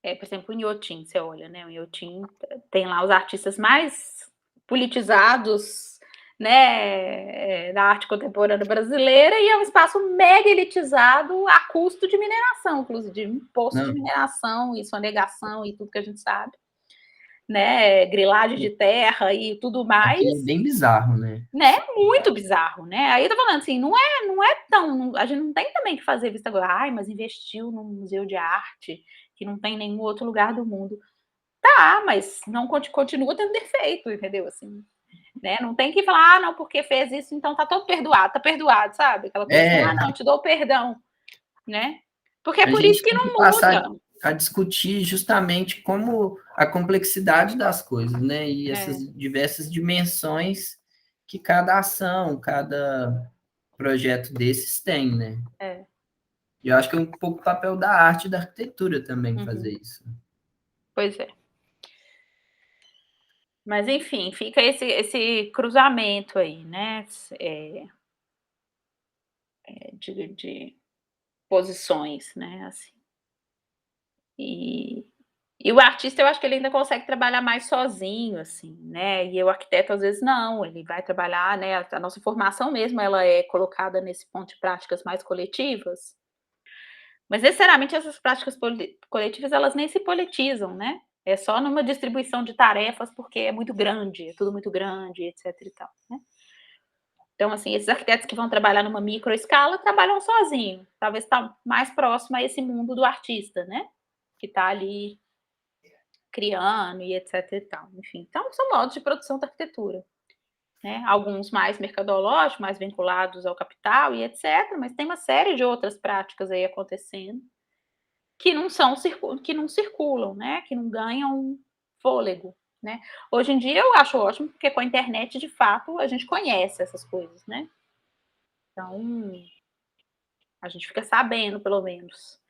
por exemplo, o Inhotim, você olha, né? O Inhotim tem lá os artistas mais politizados, né, da arte contemporânea brasileira, e é um espaço mega elitizado a custo de mineração, inclusive de imposto de não, mineração e sonegação e tudo que a gente sabe, né? Grilagem de terra e tudo aquilo é mais, bem bizarro, né? né? Muito bizarro, né? Aí eu tô falando assim, não é tão, a gente não tem também que fazer vista agora, ai, mas investiu num museu de arte que não tem em nenhum outro lugar do mundo. Tá, mas não continua tendo defeito, entendeu? Assim, né? Não tem que falar, ah, não, porque fez isso, então tá perdoado, sabe? Aquela coisa assim, ah, não, te dou perdão, né? Porque é A por isso gente que tem que não passar muda. a discutir justamente como a complexidade das coisas, né? E essas diversas dimensões que cada ação, cada projeto desses tem, né? E eu acho que é um pouco o papel da arte e da arquitetura também fazer isso. Pois é. Mas, enfim, fica esse cruzamento aí, né? De posições, né? Assim. E o artista, eu acho que ele ainda consegue trabalhar mais sozinho, assim, né? E o arquiteto, às vezes, não, ele vai trabalhar, né? A nossa formação mesmo, ela é colocada nesse ponto de práticas mais coletivas, mas necessariamente essas práticas coletivas, elas nem se politizam, né? É só numa distribuição de tarefas, porque é muito grande, é tudo muito grande, etc e tal, né? Então, assim, esses arquitetos que vão trabalhar numa micro escala trabalham sozinho, talvez está mais próximo a esse mundo do artista, né? Que está ali criando e etc e tal. Enfim, então são modos de produção da arquitetura, né? Alguns mais mercadológicos, mais vinculados ao capital e etc, mas tem uma série de outras práticas aí acontecendo que não circulam, né? Que não ganham fôlego, né? Hoje em dia eu acho ótimo, porque com a internet, de fato, a gente conhece essas coisas, né? Então, a gente fica sabendo, pelo menos.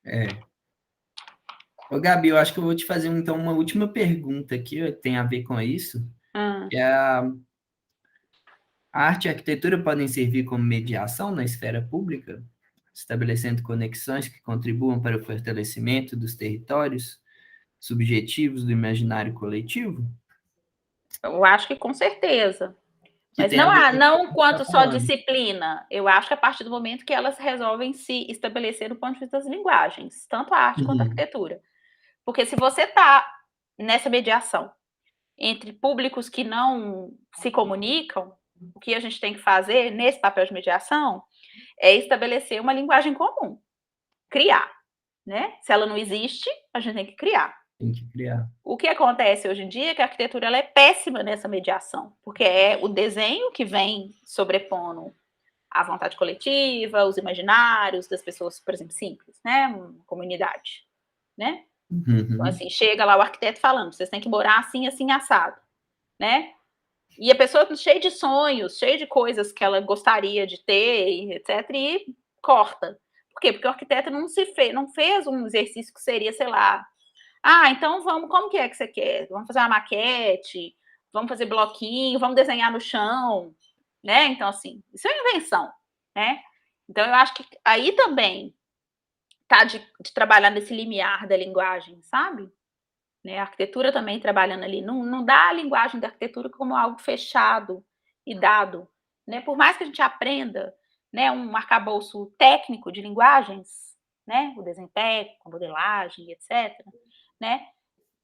É. Ô, Gabi, eu acho que eu vou te fazer, então, uma última pergunta aqui, ó, que tem a ver com isso, Ah, que é a arte e a arquitetura podem servir como mediação na esfera pública, estabelecendo conexões que contribuam para o fortalecimento dos territórios subjetivos do imaginário coletivo, eu acho que com certeza. que Mas tem a ver com o que não a gente está quanto só falando. disciplina. Eu acho que a partir do momento que elas resolvem se estabelecer do ponto de vista das linguagens, tanto a arte quanto a Uhum. arquitetura. Porque se você está nessa mediação entre públicos que não se comunicam, o que a gente tem que fazer nesse papel de mediação é estabelecer uma linguagem comum, criar, né? Se ela não existe, a gente tem que criar. Tem que criar. O que acontece hoje em dia é que a arquitetura ela é péssima nessa mediação, porque é o desenho que vem sobrepondo a vontade coletiva, os imaginários das pessoas, por exemplo, simples, né? Uma comunidade, né? Então, Uhum. assim, chega lá o arquiteto falando, vocês têm que morar assim, assim, assado, né? E a pessoa cheia de sonhos, cheia de coisas que ela gostaria de ter, etc., e corta. Por quê? Porque o arquiteto não fez um exercício que seria, sei lá, então vamos, como que é que você quer? Vamos fazer uma maquete, vamos fazer bloquinho, vamos desenhar no chão, né? Então, assim, isso é invenção, né? Então, eu acho que aí também tá de trabalhar nesse limiar da linguagem, sabe? Né? A arquitetura também trabalhando ali. Não dá a linguagem da arquitetura como algo fechado e dado. Né? Por mais que a gente aprenda, né, um arcabouço técnico de linguagens, né, o desenho técnico, a modelagem, etc., né,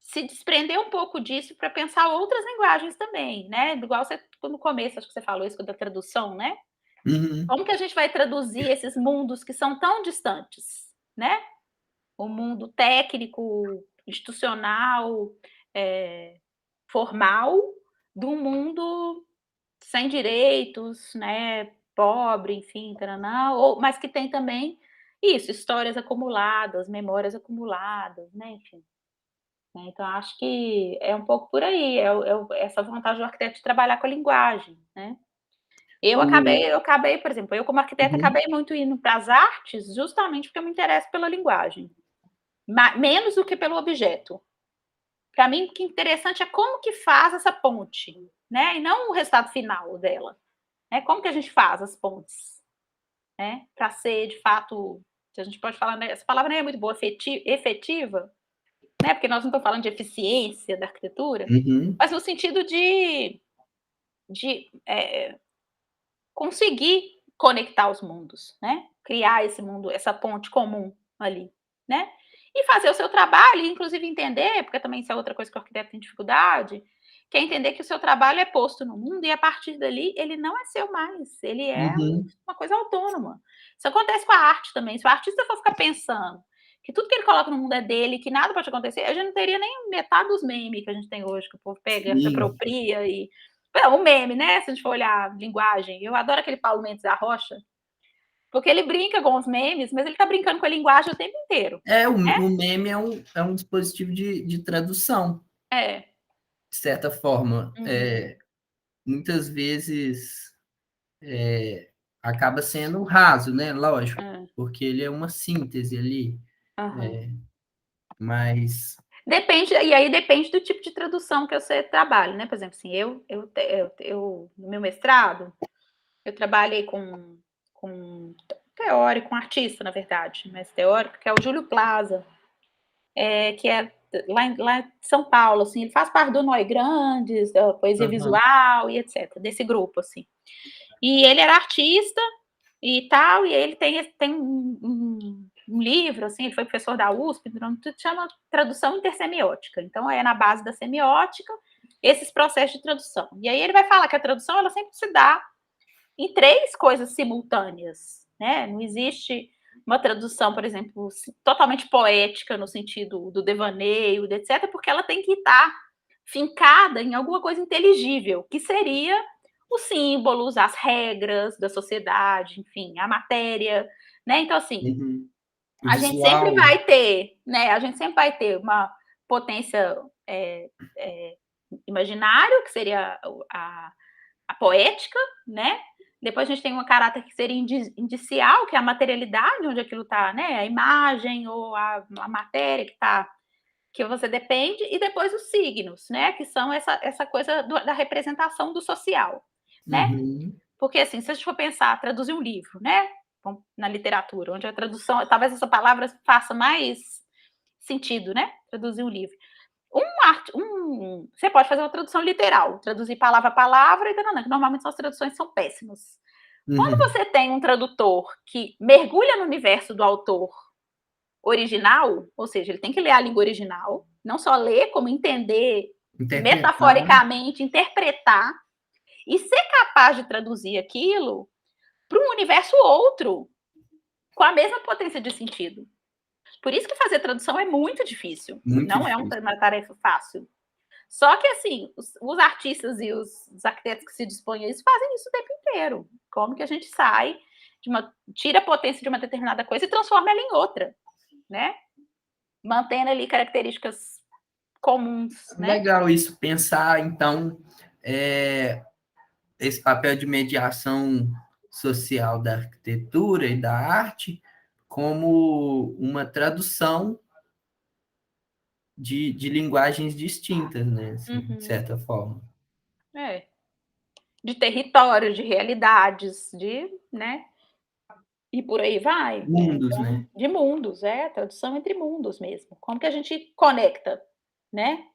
se desprender um pouco disso para pensar outras linguagens também, né? Igual você, no começo, acho que você falou isso da tradução, né? Uhum. Como que a gente vai traduzir esses mundos que são tão distantes, né? O mundo técnico, institucional, formal, do mundo sem direitos, né? Pobre, enfim, taranã, mas que tem também isso, histórias acumuladas, memórias acumuladas, né? Enfim. Né? Então, acho que é um pouco por aí, essa vontade do arquiteto de trabalhar com a linguagem, né? O... Eu acabei, por exemplo, eu como arquiteta Uhum. acabei muito indo para as artes justamente porque eu me interesso pela linguagem, menos do que pelo objeto. Para mim, o que é interessante é como que faz essa ponte, né? E não o resultado final dela. Né? Como que a gente faz as pontes, né? Para ser, de fato, se a gente pode falar, né? Essa palavra não é muito boa, efetiva, né? Porque nós não estamos falando de eficiência da arquitetura, Uhum. mas no sentido de conseguir conectar os mundos, né? Criar esse mundo, essa ponte comum ali, né? E fazer o seu trabalho, inclusive entender, porque também isso é outra coisa que o arquiteto tem dificuldade, que é entender que o seu trabalho é posto no mundo e a partir dali ele não é seu mais, ele é Uhum. uma coisa autônoma. Isso acontece com a arte também. Se o artista for ficar pensando que tudo que ele coloca no mundo é dele, que nada pode acontecer, a gente não teria nem metade dos memes que a gente tem hoje, que o povo pega, se Sim. apropria e o meme, né? Se a gente for olhar a linguagem, eu adoro aquele Paulo Mendes da Rocha, porque ele brinca com os memes, mas ele tá brincando com a linguagem o tempo inteiro. O meme é um dispositivo de tradução, É. de certa forma. Uhum. Muitas vezes acaba sendo raso, né? Lógico, É. porque ele é uma síntese ali, Uhum. mas. Depende, e aí depende do tipo de tradução que você trabalha, né? Por exemplo, assim, no meu mestrado, eu trabalhei com teórico, um artista, na verdade, mas teórico, que é o Júlio Plaza, que é lá em São Paulo, assim, ele faz parte do Noi Grandes, da poesia Uhum. visual e etc., desse grupo, assim. E ele era artista e tal, e ele tem um livro, assim, ele foi professor da USP, que chama Tradução Intersemiótica. Então, é na base da semiótica, esses processos de tradução. E aí ele vai falar que a tradução, ela sempre se dá em três coisas simultâneas, né? Não existe uma tradução, por exemplo, totalmente poética, no sentido do devaneio, etc., porque ela tem que estar fincada em alguma coisa inteligível, que seria os símbolos, as regras da sociedade, enfim, a matéria, né? Então, assim, Uhum. O a gente sempre visual. vai ter, né? A gente sempre vai ter uma potência imaginário, que seria a poética, né? Depois a gente tem um caráter que seria indicial, que é a materialidade, onde aquilo está, né? A imagem ou a matéria que você depende, e depois os signos, né? Que são essa coisa da representação do social, né? Uhum. Porque, assim, se a gente for pensar, traduzir um livro, né? Na literatura, onde a tradução, talvez essa palavra faça mais sentido, né? Traduzir um livro. Você pode fazer uma tradução literal, traduzir palavra a palavra, que normalmente as traduções são péssimas. Quando Uhum. você tem um tradutor que mergulha no universo do autor original, ou seja, ele tem que ler a língua original, não só ler, como entender Interpretar. metaforicamente, interpretar e ser capaz de traduzir aquilo para um universo outro, com a mesma potência de sentido. Por isso que fazer tradução é muito difícil, Muito não é difícil. uma tarefa fácil. Só que, assim, os artistas e os arquitetos que se dispõem a isso fazem isso o tempo inteiro. Como que a gente sai, tira a potência de uma determinada coisa e transforma ela em outra, né? Mantendo ali características comuns, né? Legal isso, pensar, então, esse papel de mediação social da arquitetura e da arte como uma tradução de linguagens distintas, né? Assim, de Uhum. certa forma. É. De territórios, de realidades, né? E por aí vai. Mundos, Então, né? de mundos, tradução entre mundos mesmo. Como que a gente conecta, né?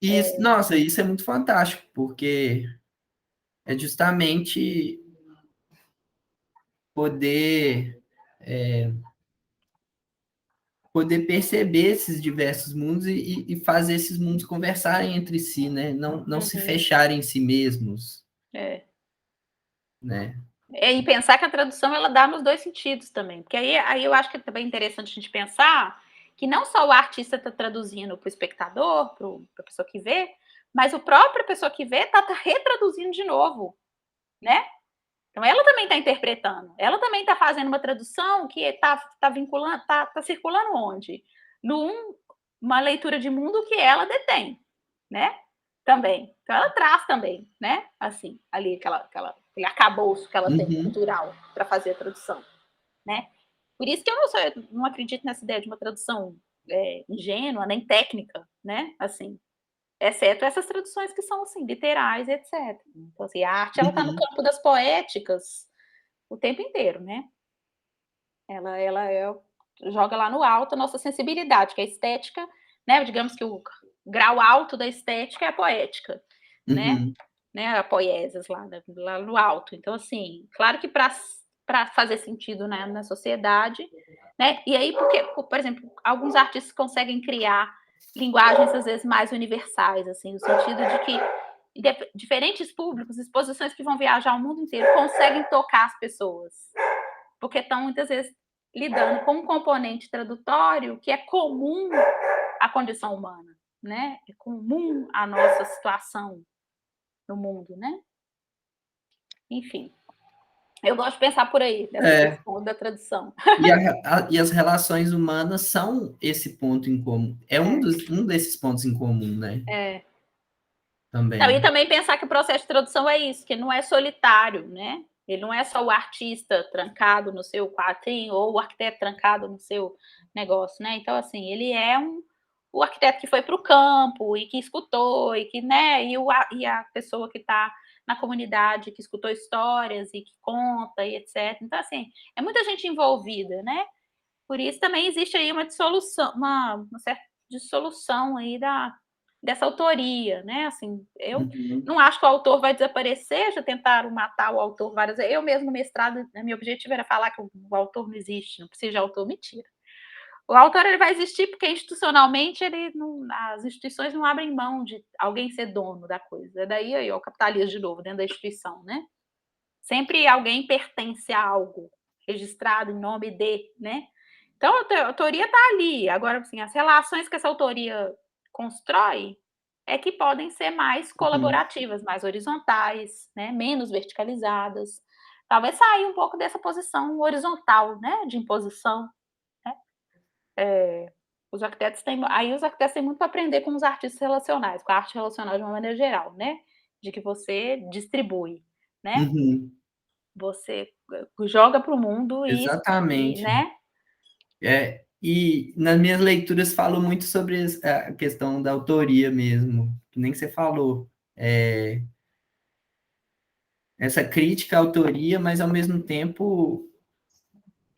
E, nossa, isso é muito fantástico, porque é justamente poder poder perceber esses diversos mundos e fazer esses mundos conversarem entre si, né? Não se Uhum. fecharem em si mesmos, É. né? E pensar que a tradução ela dá nos dois sentidos também, porque aí eu acho que é também interessante a gente pensar que não só o artista está traduzindo para o espectador, para a pessoa que vê, mas a própria pessoa que vê está retraduzindo de novo, né? Então ela também está interpretando, ela também está fazendo uma tradução que está vinculando, está circulando onde? Numa leitura de mundo que ela detém, né? Também. Então ela traz também, né? Assim, ali aquele arcabouço que ela tem Uhum. cultural para fazer a tradução, né? Por isso que eu não acredito nessa ideia de uma tradução ingênua, nem técnica, né? Assim, exceto essas traduções que são assim, literais, etc. Então, assim, a arte ela está no Uhum. campo das poéticas o tempo inteiro, né? Ela joga lá no alto a nossa sensibilidade, que é a estética, né? Digamos que o grau alto da estética é a poética, né? Uhum. Né? A poieses lá no alto. Então, assim, claro que para fazer sentido, né, na sociedade, né? E aí, porque, por exemplo, alguns artistas conseguem criar linguagens às vezes mais universais, assim, no sentido de que diferentes públicos, exposições que vão viajar o mundo inteiro, conseguem tocar as pessoas, porque estão muitas vezes lidando com um componente tradutório que é comum à condição humana, né? É comum à nossa situação no mundo, né? Enfim, eu gosto de pensar por aí, desse É, ponto da tradução. e as relações humanas são esse ponto em comum. É um desses pontos em comum, né? É. Não, e Também. também pensar que o processo de tradução é isso, que não é solitário, né? Ele não é só o artista trancado no seu quadrinho ou o arquiteto trancado no seu negócio, né? Então, assim, ele é o arquiteto que foi para o campo e que escutou, e que, né? E a pessoa que está na comunidade, que escutou histórias e que conta e etc. Então, assim, é muita gente envolvida, né? Por isso também existe aí uma dissolução, uma certa dissolução aí dessa autoria, né? Assim, eu Uhum. não acho que o autor vai desaparecer, já tentaram matar o autor várias vezes. Eu mesmo no mestrado, meu objetivo era falar que o autor não existe, não precisa de autor, mentira. O autor ele vai existir porque institucionalmente ele não, as instituições não abrem mão de alguém ser dono da coisa. Daí aí, ó, o capitalismo de novo dentro da instituição, né? Sempre alguém pertence a algo registrado em nome de, né? Então a autoria está ali. Agora, assim, as relações que essa autoria constrói é que podem ser mais Uhum. colaborativas, mais horizontais, né? Menos verticalizadas. Talvez sair um pouco dessa posição horizontal, né? De imposição, né? Os arquitetos têm muito para aprender com os artistas relacionais, com a arte relacional de uma maneira geral, né? De que você distribui, né? Uhum, Você joga para o mundo e, exatamente. né? E nas minhas leituras falo muito sobre a questão da autoria mesmo, que nem você falou. É, essa crítica à autoria, mas ao mesmo tempo,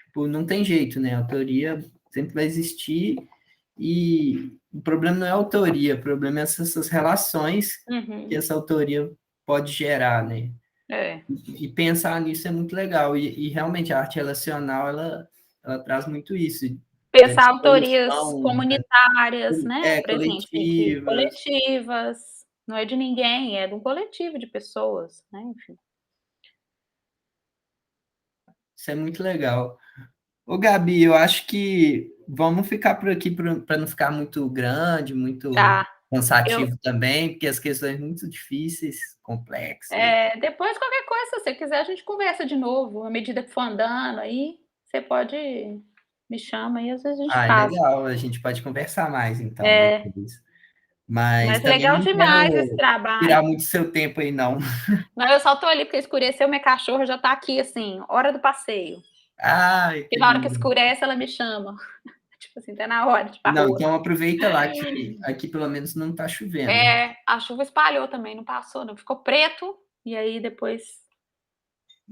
tipo, não tem jeito, né? A autoria sempre vai existir e o problema não é a autoria, o problema é essas relações que Uhum. essa autoria pode gerar, né? É. E pensar nisso é muito legal. E realmente a arte relacional, ela traz muito isso, da Pensar autorias dissolução, comunitárias, né, presente, que coletivas. coletivas, não é de ninguém, é de um coletivo de pessoas, né, enfim. Isso é muito legal. Ô, Gabi, eu acho que vamos ficar por aqui para não ficar muito grande, muito Tá, eu cansativo também, porque as questões são muito difíceis, complexas. depois qualquer coisa, se você quiser a gente conversa de novo, à medida que for andando aí, você pode me chama e às vezes a gente Ah, é passa. legal, a gente pode conversar mais então É, depois. Mas mas também legal não demais esse quero trabalho. tirar muito seu tempo aí, não. Não, eu só tô ali porque escureceu, minha cachorra já tá aqui, assim, hora do passeio. Ai, E que na hora que lindo. escurece, ela me chama. Tipo assim, tá na hora de ir pra Não, rua. então aproveita lá que aqui pelo menos não está chovendo. É, a chuva espalhou também, não passou, não. Ficou preto, e aí depois.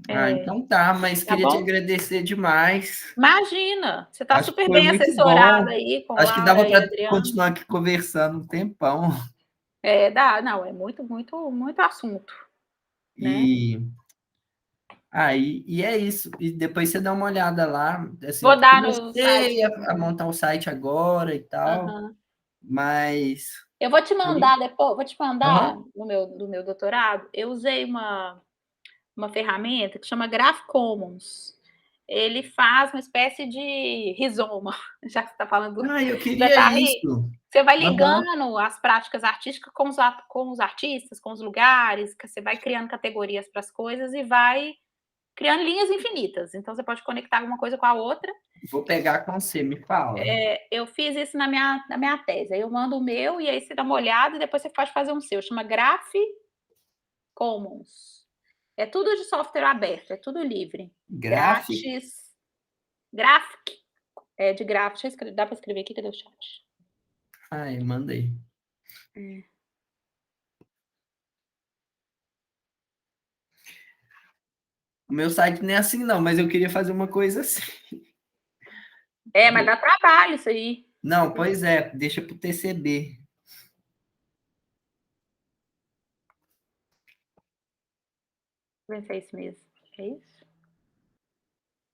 Ah, então tá, mas Tá queria te bom? agradecer demais. Imagina, você tá Acho que super foi bem muito assessorada bom. aí com Acho que dava Laura e para Adriano. continuar aqui conversando um tempão. Dá, não, é muito, muito, muito assunto, né? E e é isso. E depois você dá uma olhada lá. Assim, Vou dar no site. comecei a montar o site agora e tal, Aham. mas Eu vou te ali. mandar depois, vou te mandar Aham. no meu doutorado. Eu usei uma ferramenta que chama Graph Commons. Ele faz uma espécie de rizoma, já que você está falando Ah, eu do queria Guattari. isso. Você vai Aham. ligando as práticas artísticas com os artistas, com os lugares, que você vai criando categorias para as coisas e vai criando linhas infinitas. Então, você pode conectar uma coisa com a outra. Vou pegar com você, me fala. Eu fiz isso na minha tese. Aí eu mando o meu e aí você dá uma olhada e depois você pode fazer um seu. Chama Graph Commons. É tudo de software aberto, é tudo livre. Gráfico. Grátis. Graphic. É de gráfico. Dá para escrever aqui? Cadê o chat? Ai, mandei. O meu site não é assim, não, mas eu queria fazer uma coisa assim. Mas dá trabalho isso aí. Não, pois é, deixa pro TCB. Deixa eu ver se é isso mesmo. É isso?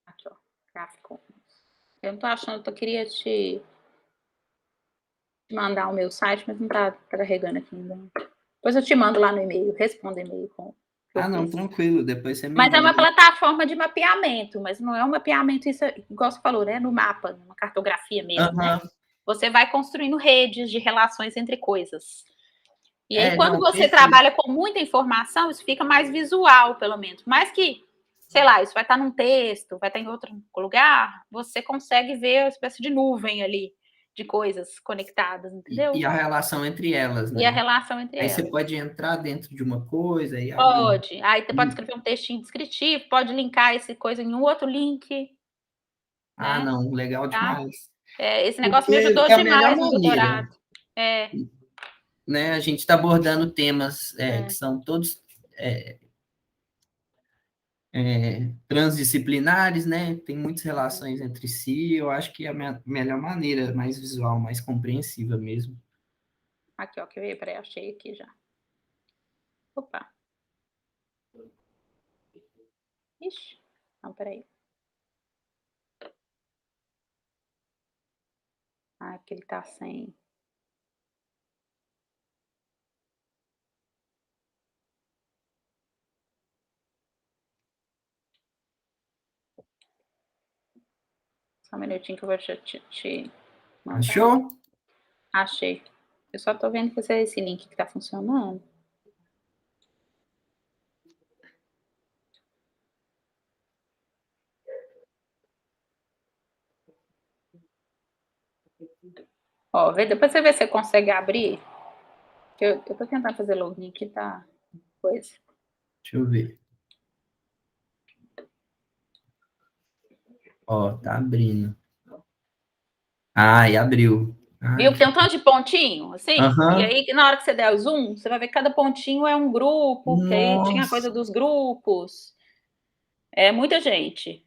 Aqui, ó. Gráfico. Eu não tô achando, eu queria te mandar o meu site, mas não tá carregando aqui ainda. Depois eu te mando lá no e-mail, respondo e-mail com o que eu Ah, não, fiz. tranquilo, depois você me Mas é uma manda. plataforma de mapeamento, mas não é um mapeamento, isso, igual você falou, né? No mapa, uma cartografia mesmo, né? Aham. Você vai construindo redes de relações entre coisas. E aí, É, quando não, você perfeito. trabalha com muita informação, isso fica mais visual, pelo menos. Mais que, sei lá, isso vai estar num texto, vai estar em outro lugar, você consegue ver uma espécie de nuvem ali de coisas conectadas, E entendeu? a relação entre elas, E a né? relação entre Aí você elas. pode entrar dentro de uma coisa e abrir. Pode. Aí você pode escrever um textinho descritivo, pode linkar esse coisa em um outro link, Ah, né? não, legal Tá? demais. Esse negócio me Porque ajudou é a melhor demais no maneira, doutorado. É, né? A gente está abordando temas que é. são todos transdisciplinares, né? Tem muitas relações entre si. Eu acho que é a melhor maneira, mais visual, mais compreensiva mesmo. Aqui, ó, quer ver? Peraí, achei aqui já. Opa. Ixi. Não, peraí. Ah, porque ele tá sem. Só um minutinho que eu vou te mandar. Achou? Achei. Eu só tô vendo que esse link que tá funcionando. Ó, depois você vê se você consegue abrir. Eu tô tentando fazer login aqui, tá? Coisa. Deixa eu ver. Ó, tá abrindo. E abriu. Viu que tem um tanto de pontinho, assim? E Aham. aí, na hora que você der o zoom, você vai ver que cada pontinho é um grupo, que aí tinha a coisa Nossa, dos grupos. É muita gente.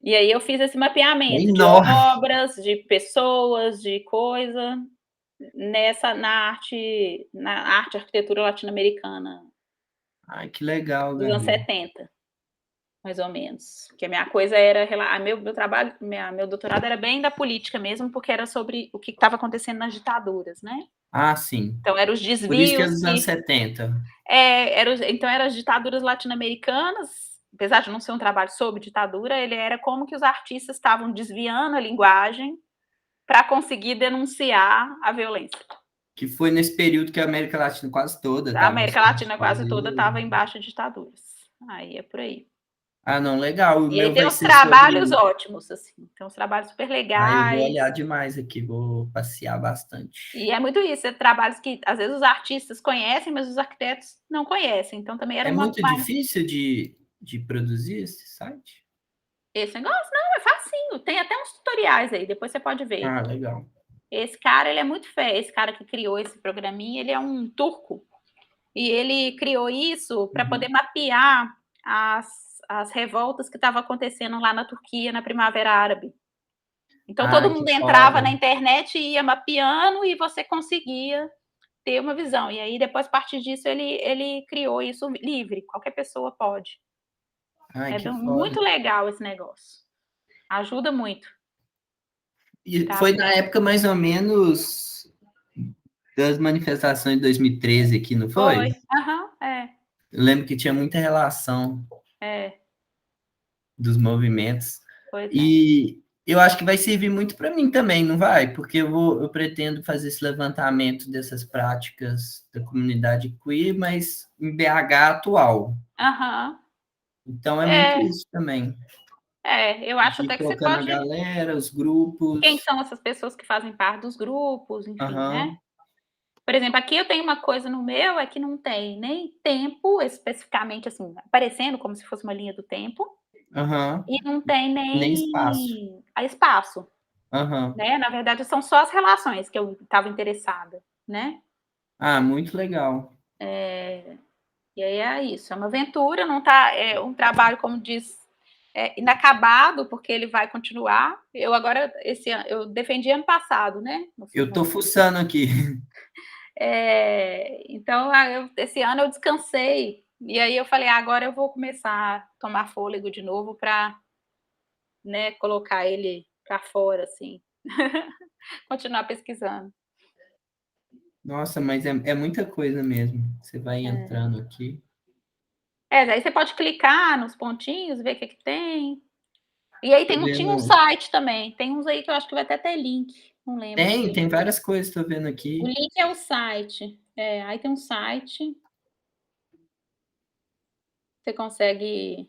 E aí eu fiz esse é mapeamento de enorme. obras, de pessoas, de coisa, na arte e arquitetura latino-americana Ai, que legal, dos anos Gabi. 70, mais ou menos. Que a minha coisa era, meu trabalho, meu doutorado era bem da política mesmo, porque era sobre o que estava acontecendo nas ditaduras, né? Sim. Então, eram os Por isso que é desvios dos anos 70. então eram as ditaduras latino-americanas, apesar de não ser um trabalho sobre ditadura, ele era como que os artistas estavam desviando a linguagem para conseguir denunciar a violência. Que foi nesse período que a América Latina quase toda A estava América sob Latina quase toda ditadura. estava embaixo de ditaduras. Aí é por aí. Não, legal. O E aí meu tem vai uns ser trabalhos sobre. ótimos, assim, tem uns trabalhos super Eu vou legais. olhar demais aqui, vou passear E bastante. é muito isso, é trabalhos que às vezes os artistas conhecem, mas os arquitetos não conhecem. Então também era É uma. muito difícil de produzir esse site? Esse negócio, não, é facinho. Tem até uns tutoriais aí, depois você pode ver. Legal. Esse cara, ele é muito fé. Esse cara que criou esse programinha, ele é um turco. E ele criou isso para poder Uhum. mapear as revoltas que estavam acontecendo lá na Turquia na Primavera Árabe. Então todo Que mundo entrava foda. na internet e ia mapeando e você conseguia ter uma visão. E aí depois, a partir disso, ele criou isso livre, qualquer pessoa pode. É Que foda. muito legal esse negócio. Ajuda muito. E Tá? foi na época mais ou menos das manifestações de 2013 aqui, não Foi. foi? Aham, Eu lembro que tinha muita relação é, dos movimentos. pois é. E eu acho que vai servir muito para mim também, não vai? Porque eu pretendo fazer esse levantamento dessas práticas da comunidade queer, mas em BH atual. Aham. Então é muito É, isso também, eu acho de ir até que você colocando a pode. galera, os Quem grupos. são essas pessoas que fazem parte dos grupos, enfim, né? Aham, Por exemplo, aqui eu tenho uma coisa no meu, é que não tem nem tempo especificamente assim, aparecendo como se fosse uma linha do tempo, aham, e não tem nem espaço. nem a espaço, Aham. né? Na verdade, são só as relações que eu estava interessada, né? Muito legal. E aí é isso, é uma aventura, não tá, é um trabalho, como diz, inacabado, porque ele vai continuar. Eu agora, esse ano, eu defendi ano passado, né? Eu tô fuçando aqui. Então, esse ano eu descansei. E aí eu falei, agora eu vou começar a tomar fôlego de novo para, né, colocar ele para fora, assim. Continuar pesquisando. Nossa, mas é muita coisa mesmo. Você vai É. entrando aqui. Aí você pode clicar nos pontinhos, ver o que, que tem. E aí Tô tinha um vendo. site também. Tem uns aí que eu acho que vai até ter link. Não lembro se Tem tem. várias coisas, tô vendo O aqui. link é o site. Aí tem um site. Você consegue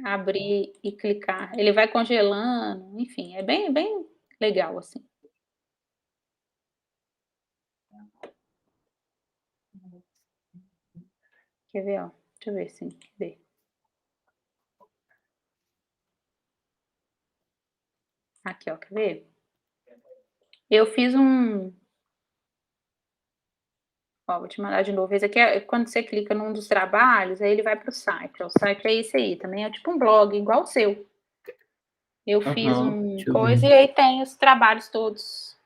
abrir e clicar. Ele vai congelando, enfim, é bem, bem legal, assim. Quer ver, ó? Deixa eu ver se vê. Aqui, ó, quer ver? Eu fiz um. Ó, vou te mandar de novo. Esse aqui é quando você clica num dos trabalhos, aí ele vai para o site. Ó, o site é esse aí, também é tipo um blog, igual o seu. Eu fiz Aham, um deixa eu ver. coisa e aí tem os trabalhos todos.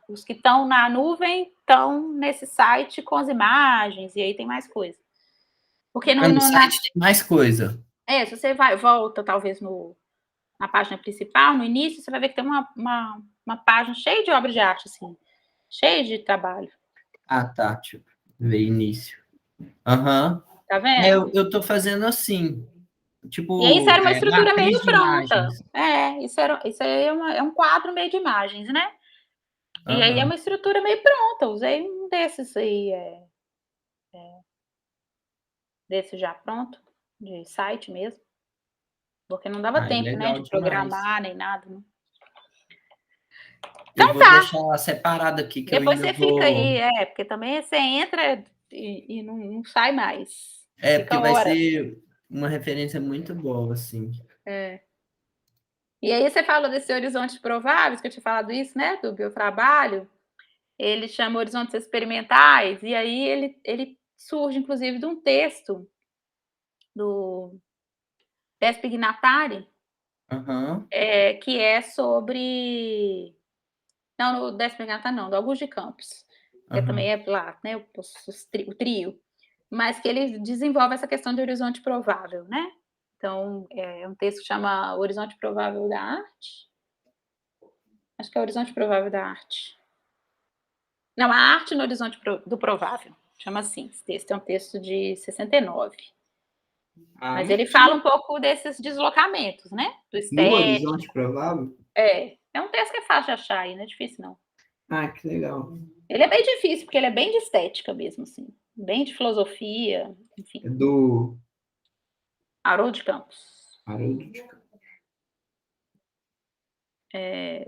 Os que estão na nuvem estão nesse site com as imagens, e aí tem mais coisa. Porque No site tem mais coisa. se você volta, talvez, na página principal, no início, você vai ver que tem uma página cheia de obras de arte, assim, cheia de trabalho. Tá, deixa eu ver início. Aham. Tá vendo? Eu tô fazendo assim, E aí isso tipo, era uma estrutura matriz meio de pronta. imagens. Isso aí é um quadro meio de imagens, né? E aí é Aham. uma estrutura meio pronta. Usei um desses aí, desse já pronto, de site mesmo. porque não dava tempo, né, Legal de demais. programar nem nada, né. Eu Então vou tá, deixar separado aqui, que eu depois ainda você fica aí, vou. porque também você entra e não sai mais, É, porque fica vai horas. ser uma referência muito boa, assim. É. E aí você falou desse Horizontes Prováveis, que eu tinha falado isso, né, do biotrabalho, ele chama Horizontes Experimentais, e aí ele surge inclusive de um texto do Despi Ignatari, Aham, que é sobre não, no Despi Ignatari não, do Augusto de Campos, que aham. também é lá, né, o trio, mas que ele desenvolve essa questão de horizonte provável, né. Então, é um texto que chama Horizonte Provável da Arte, acho que é Horizonte Provável da Arte. Não, A Arte no Horizonte do Provável, chama assim esse texto, é um texto de 69. Mas ele Arte fala um pouco desses deslocamentos, né, do no Horizonte estético. Provável? É um texto que é fácil de achar aí, não é difícil não. Ah, que legal. Ele é bem difícil, porque ele é bem de estética mesmo, assim, bem de filosofia, enfim. É do Haroldo de Campos. Haroldo de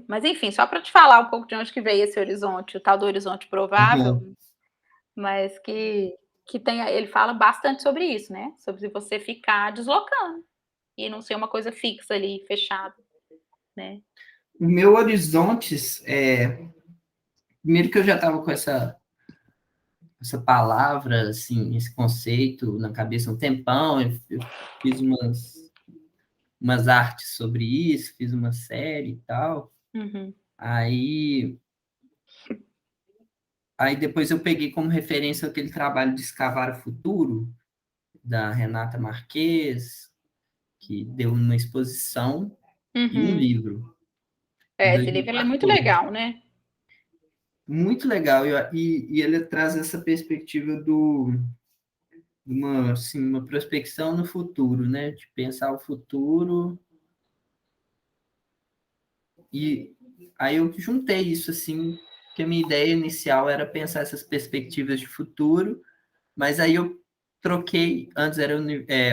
Mas enfim, só para te falar um pouco de onde que veio esse horizonte, o tal do horizonte provável, Aham. mas que tem, ele fala bastante sobre isso, né? Sobre você ficar deslocando e não ser uma coisa fixa ali, fechada, né? O meu Horizontes, primeiro que eu já estava com essa palavra, assim, esse conceito na cabeça há um tempão, eu fiz umas artes sobre isso, fiz uma série e tal. Uhum, Aí, aí depois eu peguei como referência aquele trabalho de Escavar o Futuro, da Renata Marques, que deu uma exposição e um uhum. livro, em Esse livro ele é muito 2014. legal, né? Muito legal, e ele traz essa perspectiva de uma, assim, uma prospecção no futuro, né? De pensar o futuro. E aí eu juntei isso, assim, que a minha ideia inicial era pensar essas perspectivas de futuro, mas aí eu troquei, antes era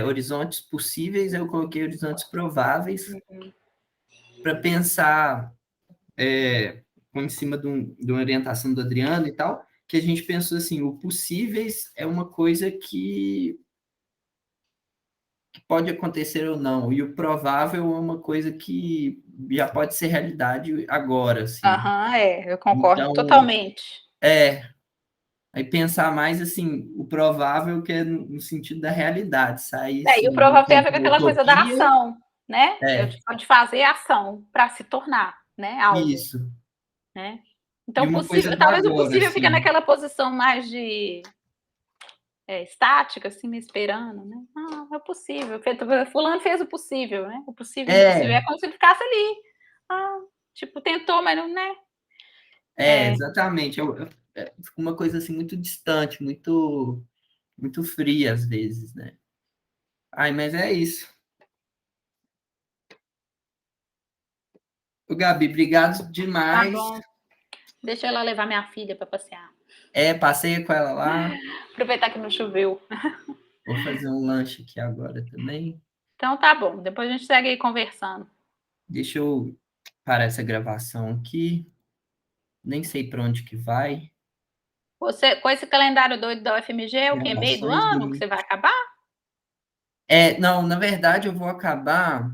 horizontes possíveis, eu coloquei horizontes prováveis Uhum. para pensar em cima de uma orientação do Adriano e tal, que a gente pensou assim, o possíveis é uma coisa que pode acontecer ou não, e o provável é uma coisa que já pode ser realidade agora, assim. Aham, eu concordo Então, totalmente. aí pensar mais assim, o provável que é no sentido da realidade, sair E o assim, do provável tem a ver campo com da aquela coisa da utopia, ação, né? é, De fazer ação para se tornar, né, algo, isso. né? E Então, uma coisa possível, do talvez o agora, possível fica assim. naquela posição mais de estática, assim, me esperando, né? Ah, é o possível. Fulano fez o possível, né? O possível e impossível. É É, como se ele ficasse ali. Ah, tipo, tentou, mas não, né? É, exatamente. Fica uma coisa assim muito distante, muito fria às vezes, né? Ai, mas é isso. O Gabi, obrigado tá demais. bom. Deixa ela levar minha filha para passear. Passeia com ela lá. Aproveitar que não choveu. Vou fazer um lanche aqui agora também. Então tá bom. Depois a gente segue aí conversando. Deixa eu parar essa gravação aqui. Nem sei para onde que vai. Você, com esse calendário doido da UFMG, é o que? Meio do Gravações ano que do. você vai acabar? Não, na verdade eu vou acabar